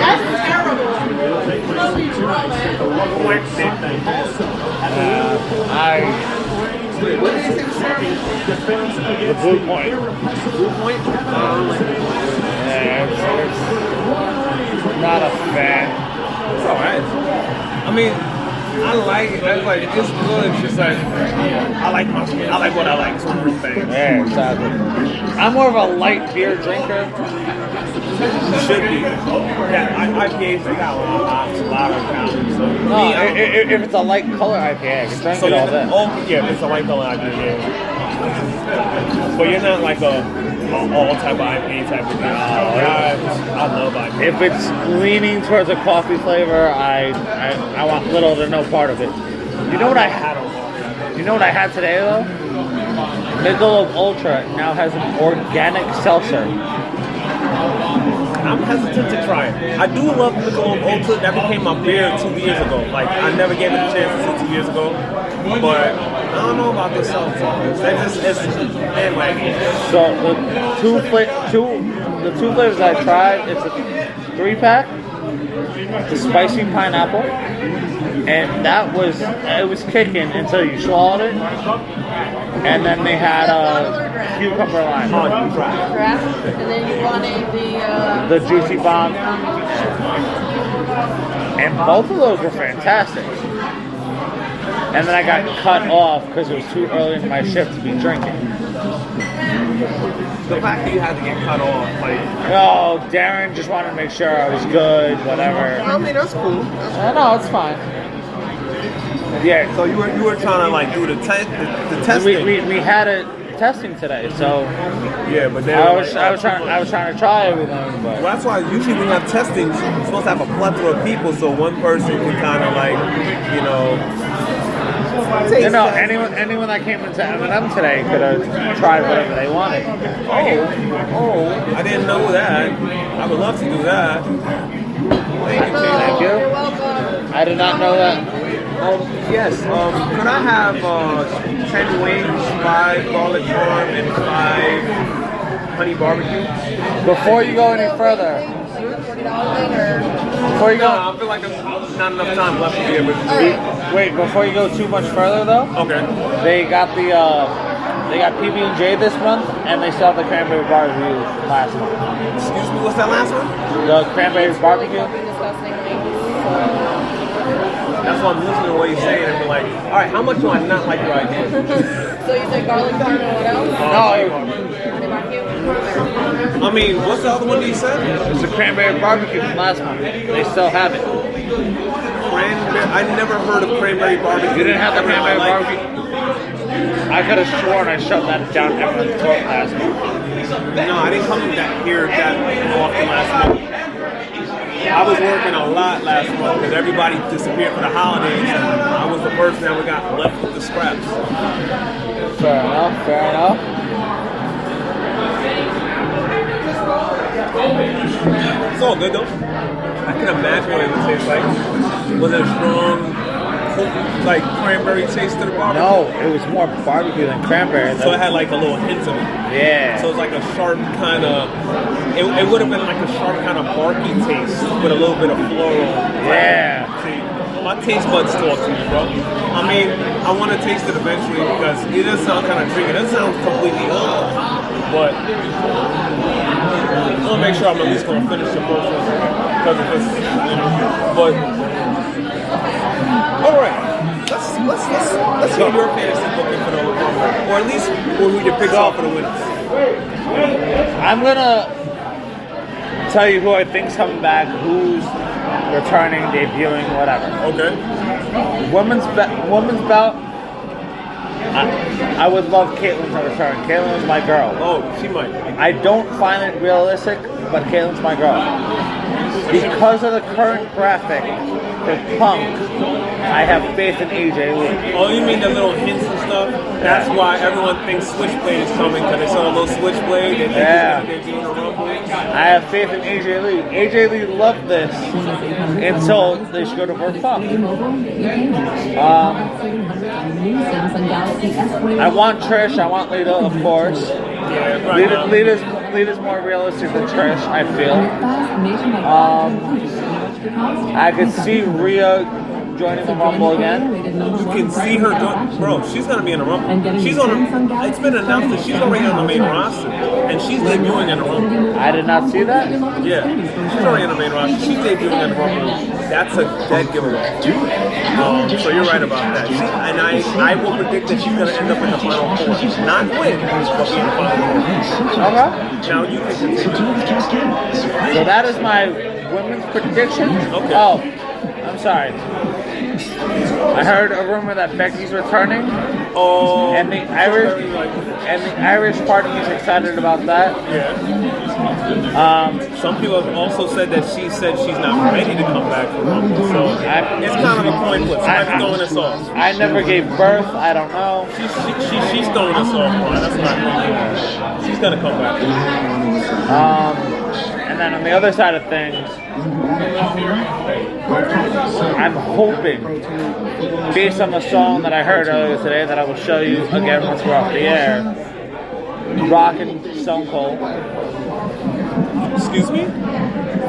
That's terrible. What did you say? The Blue Point. Blue Point? Yeah, it's not a fan. It's alright. I mean, I like it. That's like it's good. It's just like I like what I like. It's one real thing. Yeah, exactly. I'm more of a light beer drinker. Should be. Yeah, IPAs they got a lot of calories. So No, if it's a light color IPA, I can drink it all day. Oh yeah, it's a light color IPA. But you're not like a all type of IPA type of guy. I love IPA. If it's leaning towards a coffee flavor, I want little to no part of it. You know what I had? You know what I had today though? Michelob Ultra now has an organic seltzer. I'm hesitant to try it. I do love Michelob Ultra. That became my beer 2 years ago. Like I never gave it a chance until 2 years ago. But I don't know about this seltzer. Anyway. So the two flavors I tried, it's a 3-pack. The spicy pineapple, and it was kicking until you swallowed it. And then they had a cucumber lime. Draft. And then you wanted The Juicy Bomb. And both of those were fantastic. And then I got cut off because it was too early in my shift to be drinking. The fact that you had to get cut off, like... Oh, Darren just wanted to make sure I was good, whatever. I mean, that's cool. No, it's fine. Yeah. So you were trying to like do the testing. We had it testing today, so yeah, but then I was trying to try everything, but well, that's why usually when you have testing, you're supposed to have a plethora of people, so one person can kind of like anyone that came into M&M today could have tried whatever they wanted. Oh, I didn't know that. I would love to do that. Thank you. Thank you. You're welcome. I did not know that. Yes. Could I have 10 wings, 5 garlic parm, and 5 honey barbecue? Before you go any further, before you go, I feel like there's not enough time left to be able to eat. Wait, before you go too much further though, Okay. they got PB&J this month, and they still have the cranberry barbecue last month. Excuse me, what's that last one? The cranberry barbecue. That's why I'm listening to what you're saying and be like, all right, how much do I not like your idea? So you said garlic parm and what else? No, I mean, what's the other one that you said? it's the cranberry barbecue from last month. They still have it. Cranberry. I never heard of cranberry barbecue. You didn't have the ever in my cranberry life. barbecue? I could have sworn I shoved that down everyone's throat last week. No, I didn't come here that often last month. I was working a lot last month because everybody disappeared for the holidays, and I was the person that got left with the scraps. Fair enough, fair enough. It's all good though. I can imagine what it would taste like. Was it a strong, like cranberry taste to the barbecue? No, it was more barbecue than cranberry. So it had like a little hint of it. Yeah. So it's like a sharp kind of. It would have been like a sharp kind of barky taste with a little bit of floral. Yeah. See, my taste buds talk to me, bro. I mean, I want to taste it eventually because it does sound kind of tricky. It doesn't sound completely but I want to make sure I'm at least going to finish the first one because of this, But all right, let's hear your fantasy booking for the Rumble, or at least who your picks are for the winners. I'm gonna tell you who I think's coming back, who's returning, debuting, whatever. Okay. Women's bout. I would love Caitlyn to return. Caitlyn's my girl. Oh, she might. I don't find it realistic, but Caitlyn's my girl. Because of the current graphic for Punk, I have faith in AJ Lee. Oh, you mean the little hints and stuff? That's why everyone thinks Switchblade is coming, because they saw a little Switchblade and Yeah. they're doing a Rumble. I have faith in AJ Lee. AJ Lee loved this until they showed up for Punk. I want Trish. I want Lita, of course. Yeah, right. Lita's more realistic than Trish, I feel. I could see Rhea joining the Rumble again. You can see her, bro. She's gonna be in the Rumble. She's on. It's been announced that she's already on the main roster, and she's debuting in the Rumble. I did not see that. Yeah, she's already on the main roster. She's debuting in the Rumble. That's a dead giveaway. So you're right about that. And I will predict that she's gonna end up in the final four, not win, but be in the final four. Okay. Now you can continue. So that is my women's prediction. Okay. Oh, I'm sorry. I heard a rumor that Becky's returning. Oh, And the Irish party is excited about that. yeah. Some people have also said that she said she's not ready to come back for Rumble. So it's kind of a coin flip. Somebody's throwing us off. I never gave birth. I don't know. She's throwing us off. That's what I think. She's gonna come back. And then on the other side of things, I'm hoping, based on the song that I heard earlier today, that I will show you again once we're off the air, Rockin' Stone Cold. Excuse me?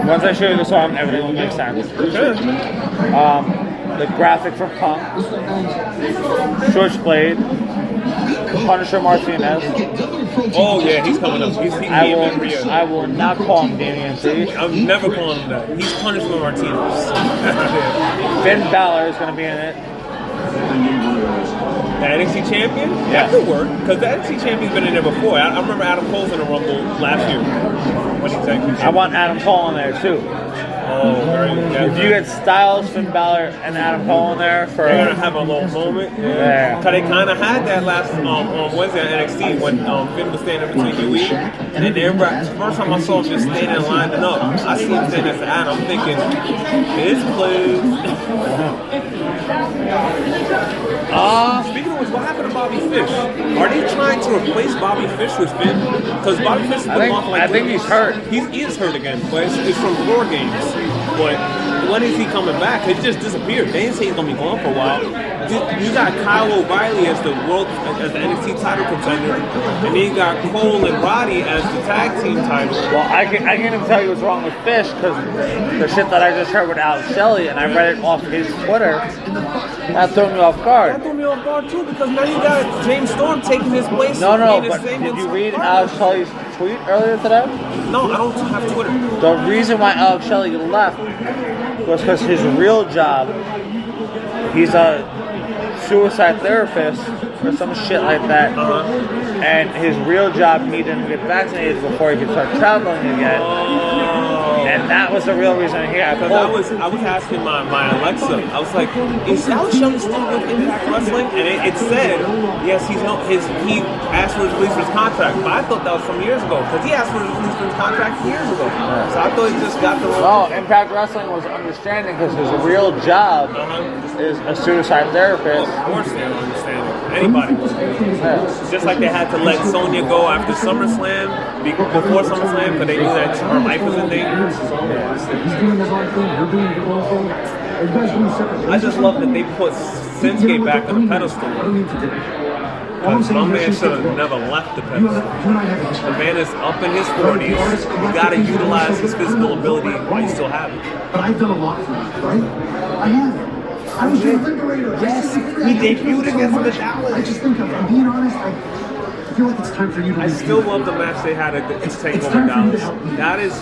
Once I show you the song, everything will make sense. The graphic for Punk, Switchblade, Punisher Martinez. Oh yeah, he's coming up. I will not call him Damian Priest. I'm never calling him that. He's Punishment Martinez. Finn Balor is going to be in it. The NXT champion? Yeah. That could work, because the NXT champion's been in there before. I remember Adam Cole's in the Rumble last year. When he technically I want Adam Cole in there too. Oh, very good. If you get Styles, Finn Balor, and Adam Cole in there for They're gonna have a little moment. Yeah. Cause they kind of had that last on Wednesday on NXT when Finn was standing between UE, and then everybody. First time I saw him just standing and lining up, I see him standing next to Adam. I'm thinking, this place. Speaking of which, what happened to Bobby Fish? Are they trying to replace Bobby Fish with Finn? Because Bobby Fish has been off like I think he's hurt. He is hurt again, but it's from War Games. But when is he coming back? It just disappeared. They didn't say he's gonna be gone for a while. You got Kyle O'Reilly as the NXT title contender, and then you got Cole and Roddy as the tag team title. Well, I can't even tell you what's wrong with Fish because the shit that I just heard with Alex Shelley, and I read it off his Twitter, that threw me off guard. That threw me off guard too because now you got James Storm taking his place. No, but did you read Alex Shelley's tweet earlier today? No, I don't have Twitter. The reason why Alex Shelley left was because his real job, he's a suicide therapist or some shit like that, and his real job needed to get vaccinated before he could start traveling again. And that was the real reason he got Because pulled. I was asking my Alexa, I was like, is Alex Shelley still with Impact Wrestling? And it said, yes, he asked for his release for his contract. But I thought that was some years ago, because he asked for his release for his contract years ago. So I thought he just got the wrong. Well, Impact Wrestling was understanding because his real job is a suicide therapist. Of course they don't understand it. Anybody. Just like they had to let Sonya go after SummerSlam, before SummerSlam, because they knew that her life was in danger. I just love that they put Shinsuke back on the pedestal. Because my man should have never left the pedestal. The man is up in his 40s. You got to utilize his physical ability while you still have it. But I've done a lot for you, right? I have. I was your liberator. Yes, he debuted against Metallic. I just think I'm being honest. I feel like it's time for you to. I still love the match they had at the Takeover Dallas. That is,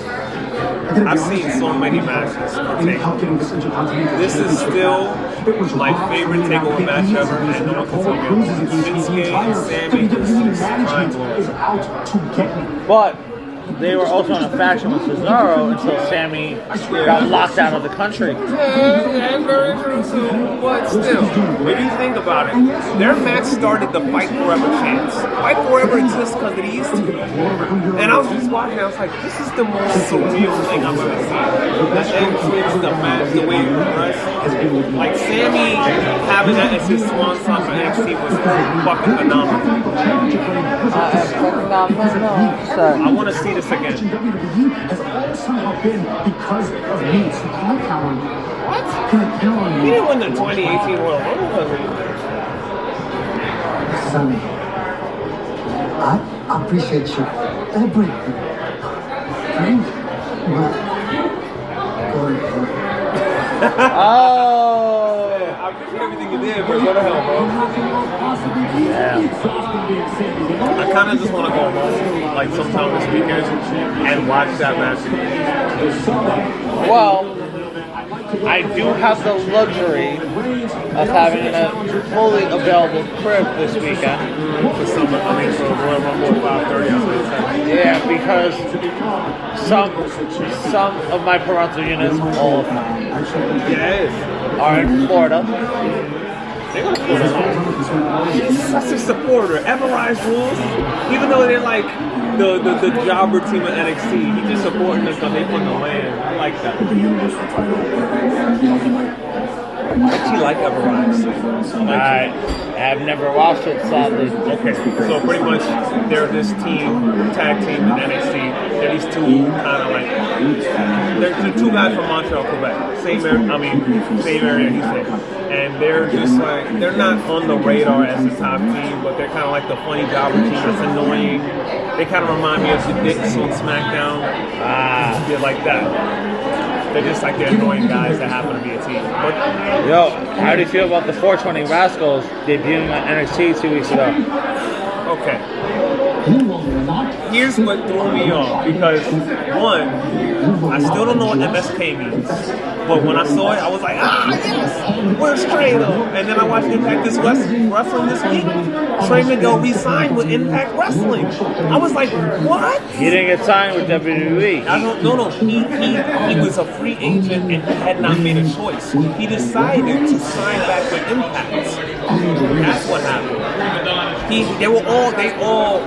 I've seen so many matches for Takeover. This is still my favorite Takeover match ever, and no one can tell me otherwise. Shinsuke and Sammy just mind-blowing. But they were also in a faction with Cesaro until Sammy got locked out of the country. Yeah, very true too. But still, if you think about it, their match started the Fight Forever chance. Fight Forever exists because of these two. And I was just watching, I was like, this is the most surreal thing I've ever seen. The entrance, the match, the way it progressed. Like Sammy having that as his swan song for NXT was fucking phenomenal. I want to see this again. WWE has all somehow been because of me. So can I count on you? What? Can I count on you? He didn't win the 2018 Royal Rumble because of you. Sonny, I appreciate you everything. Right? But Oh! I appreciate everything you did, but go to hell, bro. I kind of just want to go home, like sometime this weekend, and watch that match again. Well, I do have the luxury of having a fully available crib this weekend. For summer, I mean, for Royal Rumble at 5:30, I was Yeah, because some of my parental units, all of them, are in Florida. They're gonna put it on. He's such a supporter. Everrise rules. Even though they're like the jobber team at NXT, he just supporting us because they put the land. I like that. I actually like Everrise. I have never watched it, sadly. Okay, so pretty much they're this tag team in NXT. They're these two kind of like, they're two guys from Montreal, Quebec. Same area he's from. And they're just like, they're not on the radar as the top team, but they're kind of like the funny jobber team that's annoying. They kind of remind me of the Dicks on SmackDown. They're like that. They're just like the annoying guys that happen to be a team. But, yo, how do you feel about the 420 Rascals debuting on NXT 2 weeks ago? Okay. Here's what threw me off, because one, I still don't know what MSK means, but when I saw it, I was like, yes, where's Trey though? And then I watched Impact Wrestling this week. Trey Miguel re-signed with Impact Wrestling. I was like, what? He didn't get signed with WWE. No. He was a free agent and he had not made a choice. He decided to sign back with Impact. That's what happened. They all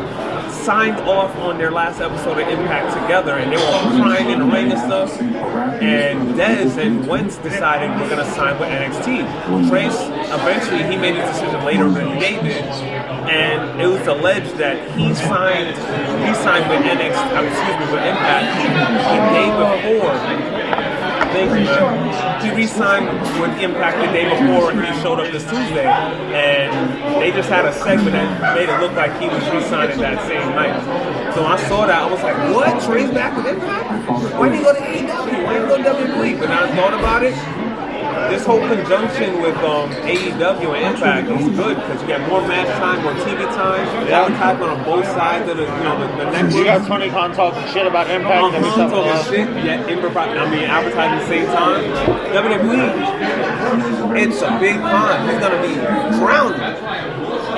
signed off on their last episode of Impact together, and they were all crying in the ring and stuff. And Dez and Wentz decided we're gonna sign with NXT. Trace eventually he made a decision later than they did, and it was alleged that he signed with with Impact the day before. He re-signed with Impact the day before he showed up this Tuesday, and they just had a segment that made it look like he was re-signing that same night. So I saw that, I was like, what? Trey's back with Impact? Why did he go to AEW? Why did he go to WWE? But now I thought about it, this whole conjunction with AEW and Impact is good because you get more match time, more TV time, advertisement on both sides of the network. You got Tony Khan talking shit about Impact and stuff. Talking shit, yet advertising at the same time. WWE, it's a big pond. He's gonna be drowning.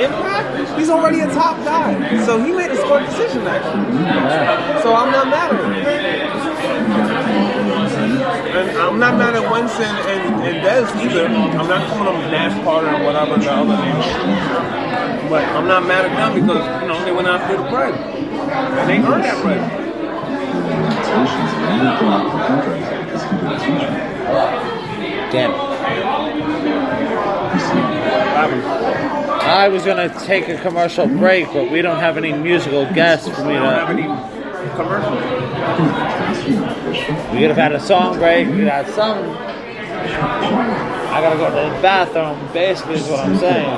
Impact, he's already a top guy, so he made a smart decision actually. So I'm not mad at him. And I'm not mad at Winston and Dez either. I'm not calling them Nash Carter and whatever the other name is. But I'm not mad at them because, you know, they went after the bread. And they earned that bread. Damn. I was gonna take a commercial break, but we don't have any musical guests for me We don't have to. any commercials. We could have had a song break. We could have had some. I gotta go to the bathroom. Basically, is what I'm saying.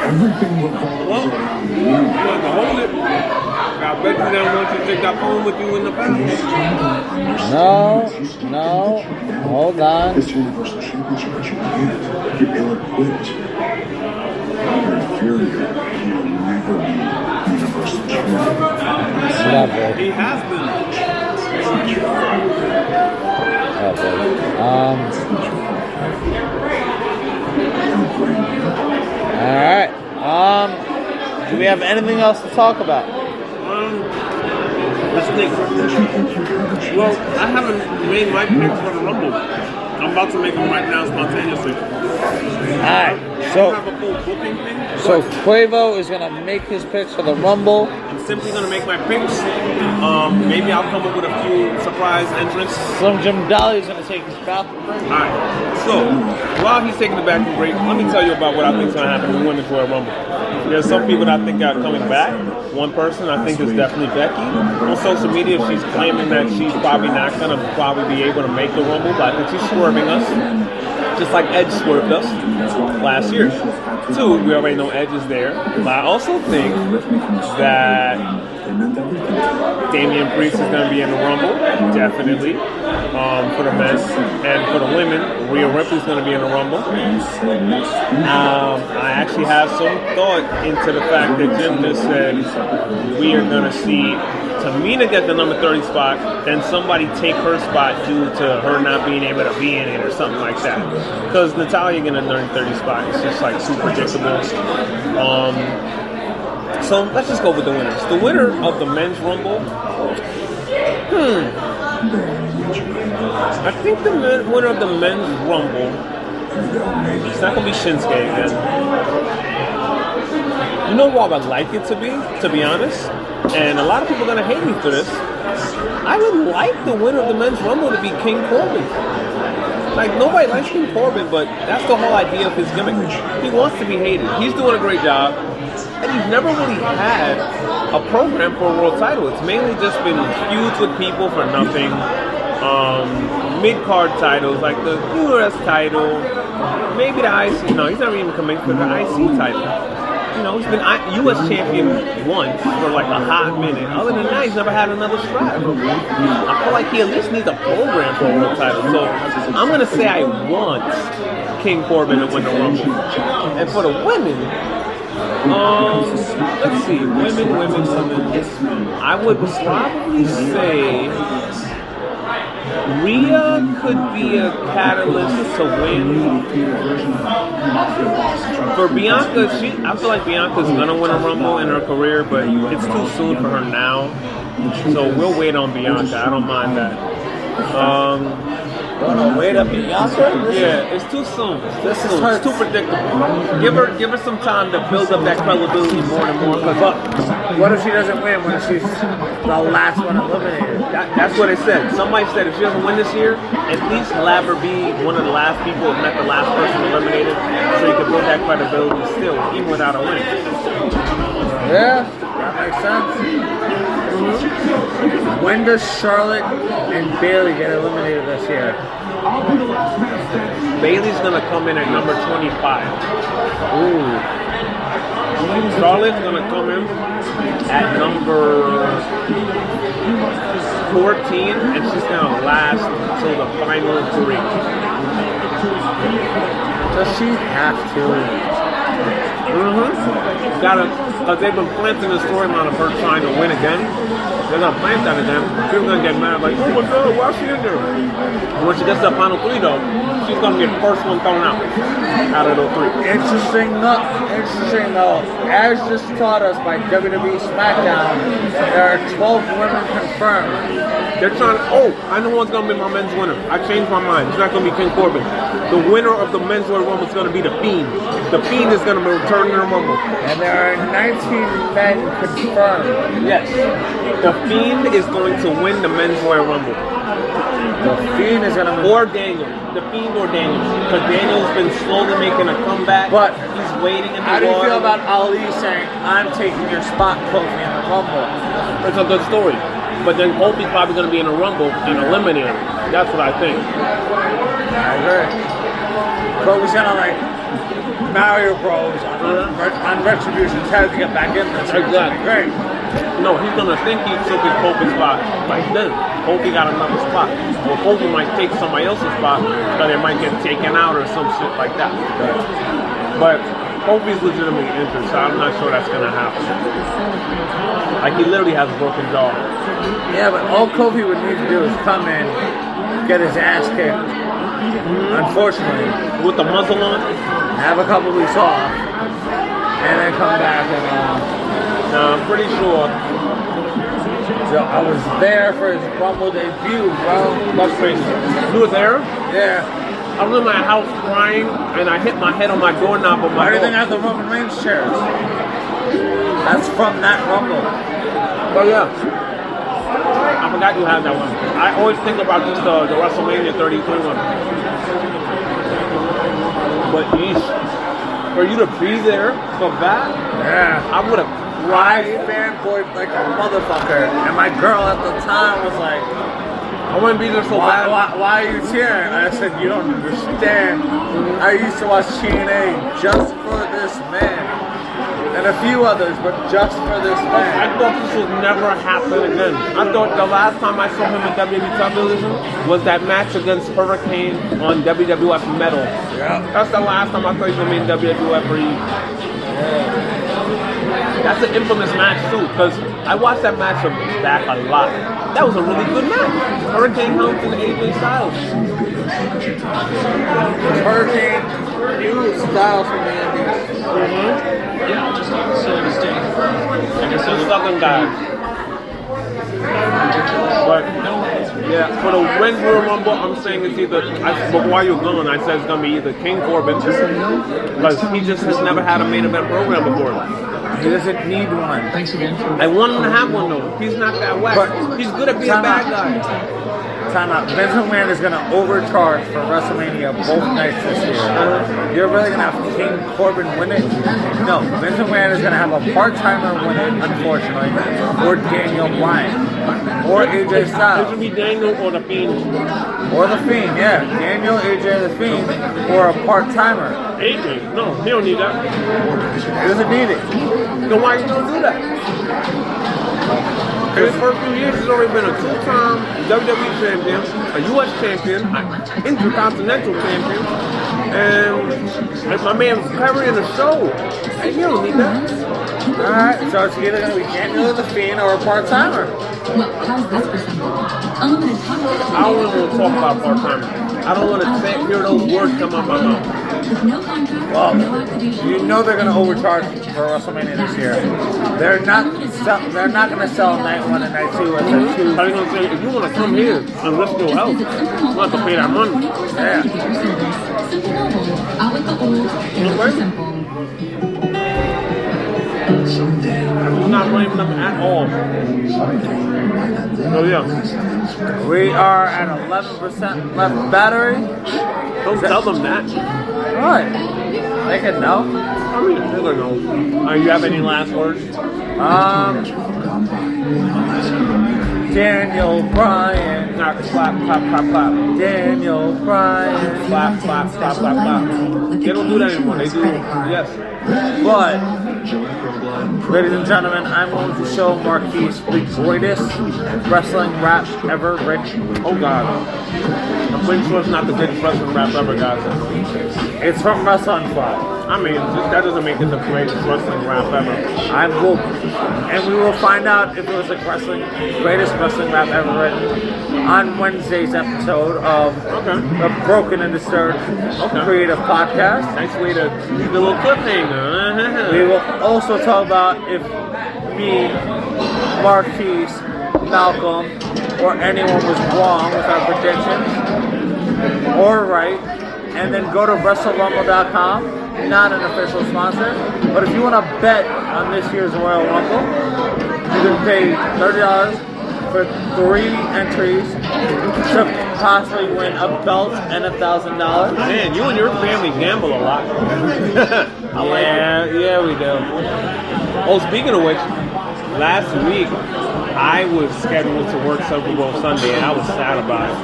Everything revolves around you. You want to hold it? I bet you don't want you to take that phone with you in the bathroom. No. Hold on. This Universal Championship is your hand. You're ill-equipped. You're inferior. You'll never be Universal Champion. Lovely. He has been. Alright. Do we have anything else to talk about? Let's think. Well, I haven't made my pick for the Rumble. I'm about to make them right now spontaneously. Alright. I have a full booking thing. So Quavo is gonna make his picks for the Rumble. I'm simply gonna make my picks. Maybe I'll come up with a few surprise entrants. Slim Jim Dolly is gonna take his bathroom break. Alright. So while he's taking the bathroom break, let me tell you about what I think is gonna happen in the Women's Royal Rumble. There's some people that I think are coming back. One person I think is definitely Becky. On social media, she's claiming that she's probably not gonna be able to make the Rumble, but I think she's swerving us. Just like Edge swerved us last year. 2, we already know Edge is there. But I also think that Damian Priest is going to be in the Rumble, definitely, for the men. And for the women, Rhea Ripley's going to be in the Rumble. I actually have some thought into the fact that Jim just said we are going to see Tamina get the number 30 spot, then somebody take her spot due to her not being able to be in it or something like that. Because Natalya getting a number 30 spot is just like too predictable. So let's just go with the winners. The winner of the men's Rumble. I think the winner of the men's Rumble. It's not gonna be Shinsuke again. You know what I would like it to be honest? And a lot of people are going to hate me for this. I would like the winner of the men's Rumble to be King Corbin. Like, nobody likes King Corbin, but that's the whole idea of his gimmick. He wants to be hated. He's doing a great job. And he's never really had a program for a world title. It's mainly just been feuds with people for nothing. Mid-card titles, like the US title. Maybe the IC. No, he's not even coming for the IC title. You know, he's been U.S. champion once for like a hot minute. Other than that, he's never had another strap. I feel like he at least needs a program for a world title. So I'm going to say I want King Corbin to win the Rumble. And for the women, let's see, women. I would probably say Rhea could be a catalyst to win. For Bianca, I feel like Bianca's gonna win a Rumble in her career, but it's too soon for her now. So we'll wait on Bianca. I don't mind that. Wait up, Bianca? Yeah, it's too soon. It's too predictable. Give her some time to build up that credibility more and more. But what if she doesn't win? What if she's the last one eliminated? That's what it said. Somebody said if she doesn't win this year, at least have her be one of the last people, if not the last person eliminated, so you can build that credibility still, even without a win. Yeah, that makes sense. When does Charlotte and Bayley get eliminated this year? Bayley's gonna come in at number 25. Ooh. Charlotte's gonna come in at number 14, and she's gonna last until the final 3. Does she have to? Because they've been planting the storyline of her trying to win again. they're gonna plant that in them. People gonna get mad, like, oh my god, why is she in there? And when she gets to the final 3 though, she's gonna be the first one thrown out of those 3. Interesting though, as just taught us by WWE SmackDown, there are 12 women confirmed. They're trying to, I know what's gonna be my men's winner. I changed my mind. It's not gonna be King Corbin. The winner of the men's Royal Rumble is gonna be The Fiend. The Fiend is gonna return to the Rumble. And there are 19 men confirmed. Yes. The Fiend is going to win the men's Royal Rumble. The Fiend is gonna win. Or Daniel. The Fiend or Daniel. Because Daniel's been slowly making a comeback. But he's waiting in the how do you water. feel about Ali saying, I'm taking your spot, Kofi, in the Rumble? It's a good story. But then Kofi's probably going to be in a Rumble and eliminate him. That's what I think. I agree. Kofi's gonna like Mario Bros on Retribution's head to get back in this. Exactly. Great. No, he's going to think he took his Kofi's spot. Like then, Kofi got another spot. Well, Kofi might take somebody else's spot because they might get taken out or some shit like that. But Kofi's legitimately injured, so I'm not sure that's going to happen. Like, he literally has a broken jaw. Yeah, but all Kofi would need to do is come in, get his ass kicked. Unfortunately. With the muzzle on? Have a couple weeks off. And then come back and I'm pretty sure. So I was there for his Rumble debut, bro. That's crazy. You were there? Yeah. I was in my house crying, and I hit my head on my doorknob of my Everything door. has the Roman Reigns chairs. That's from that Rumble. Oh yeah. I forgot you had that one. I always think about just the WrestleMania 33 one. But yeesh, for you to be there for that, Yeah. I would have I cried. fanboyed like a motherfucker. And my girl at the time was like, I wouldn't be there so bad. why are you cheering? I said, you don't understand. I used to watch TNA just for this man. And a few others, but just for this I man. thought this would never happen again. I thought the last time I saw him in WWE television was that match against Hurricane on WWF Metal. Yeah. That's the last time I saw him in WWF for you. That's an infamous match too, because I watched that match back a lot. That was a really good match. Hurricane Helms and AJ Styles. Hurricane, new Styles from the Indies. Yeah, just not silly mistake. I guess Two Southern guys. But yeah, for the Men's Royal Rumble, I'm saying it's either. Before you're going, I said it's gonna be either King Corbin, because he just has never had a main event program before. He doesn't need one. Thanks again for I want him to have one though. He's not that whack. But- He's good at being a bad guy. Time out. Vince McMahon is going to overcharge for WrestleMania both nights this year. You're really going to have King Corbin win it? No. Vince McMahon is going to have a part-timer win it, unfortunately, or Daniel Bryan, or AJ It should Styles, be Daniel or the Fiend. or The Fiend. Yeah, Daniel, AJ, The Fiend, or a part-timer. AJ? No, he don't need that. He doesn't need it. Then why you don't do that? In his first few years, he's already been a two-time WWE champion, a U.S. champion, an intercontinental champion, and my man's carrying the show. Hey, you don't need that. Alright, so it's either going to be Daniel, The Fiend, or a part-timer. Well, how's this for something? Unlimited talk. I don't want to talk about part-timers. I don't want to hear those words come out my mouth. With no contract, Well, no activation. you know they're going to overcharge for WrestleMania this year. They're not going to sell night 1 and night 2 as a two. How you going to say, if you want to come here and risk your health, you have to pay that money. Yeah. Simple Mobile, out with the old, in for simple. I'm not blaming them at all. So yeah, We are at 11% left battery. don't tell them that. What? They can know. I mean, they're gonna know. You have any last words? Daniel Bryan. Not clap, clap, clap, clap. Daniel Bryan. Clap, clap, clap, clap, clap. They don't do that anymore. They do, yes. But, ladies and gentlemen, I'm going to show Marquise the greatest wrestling rap ever written. Oh God. I'm pretty sure it's not the greatest wrestling rap ever, guys. It's from Wrestling Club. I mean, that doesn't make it the greatest wrestling rap ever. And we will find out if it was the greatest wrestling rap ever written on Wednesday's episode of the Broken and Disturbed Creative Podcast. Nice way to leave a little cliffhanger. We will also talk about if me, Marquise, Malcolm, or anyone was wrong with our predictions or right. And then go to WrestleRumble.com, not an official sponsor. But if you want to bet on this year's Royal Rumble, you can pay $30 for 3 entries to possibly win a belt and $1,000. Man, you and your family gamble a lot. Yeah, we do. Oh, speaking of which, last week I was scheduled to work Super Bowl Sunday, and I was sad about it.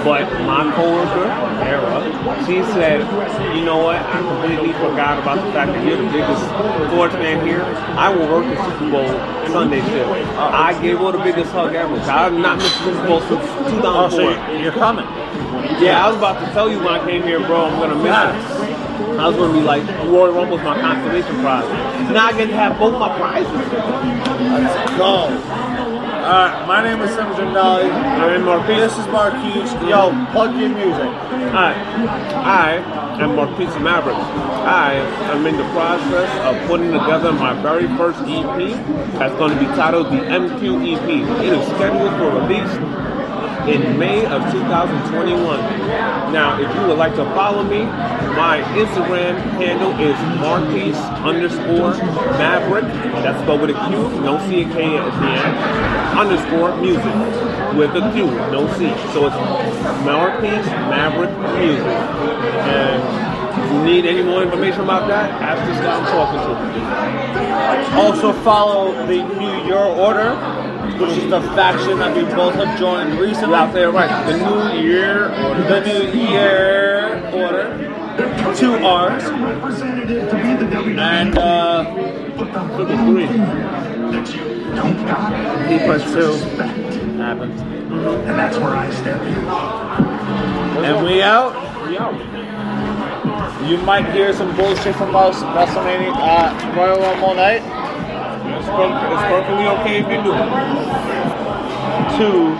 But my coworker, Era, she said, "You know what? I completely forgot about the fact that you're the biggest sports fan here. I will work the Super Bowl Sunday shift." I gave her the biggest hug ever. I've not missed Super Bowl since 2004. So you're coming? Yeah, I was about to tell you when I came here, bro. I'm gonna miss it. I was gonna be like, Royal Rumble's my consolation prize. Now I get to have both my prizes. Let's go. Alright, my name is Sam Jandali. I'm Marquise. This is Marquise. Yo, plug your music. I am Marquise Maverick. I am in the process of putting together my very first EP that's going to be titled the MQ EP. It is scheduled for release in May of 2021. Now, if you would like to follow me, my Instagram handle is Marquise_Maverick. That's spelled with a Q, no C-A-K at the end, _music with a Q, no C. So it's Marquise Maverick Music. And if you need any more information about that, ask this guy I'm talking to. Also follow the New Year Order, which is the faction that we both have joined recently. Out there, right? The New Year Order. The New Year Order. 2 R's. And 3. P plus 2 happens. And that's where I step in. And we out. We out. You might hear some bullshit from us WrestleMania Royal Rumble night. It's perfectly okay if you do. 2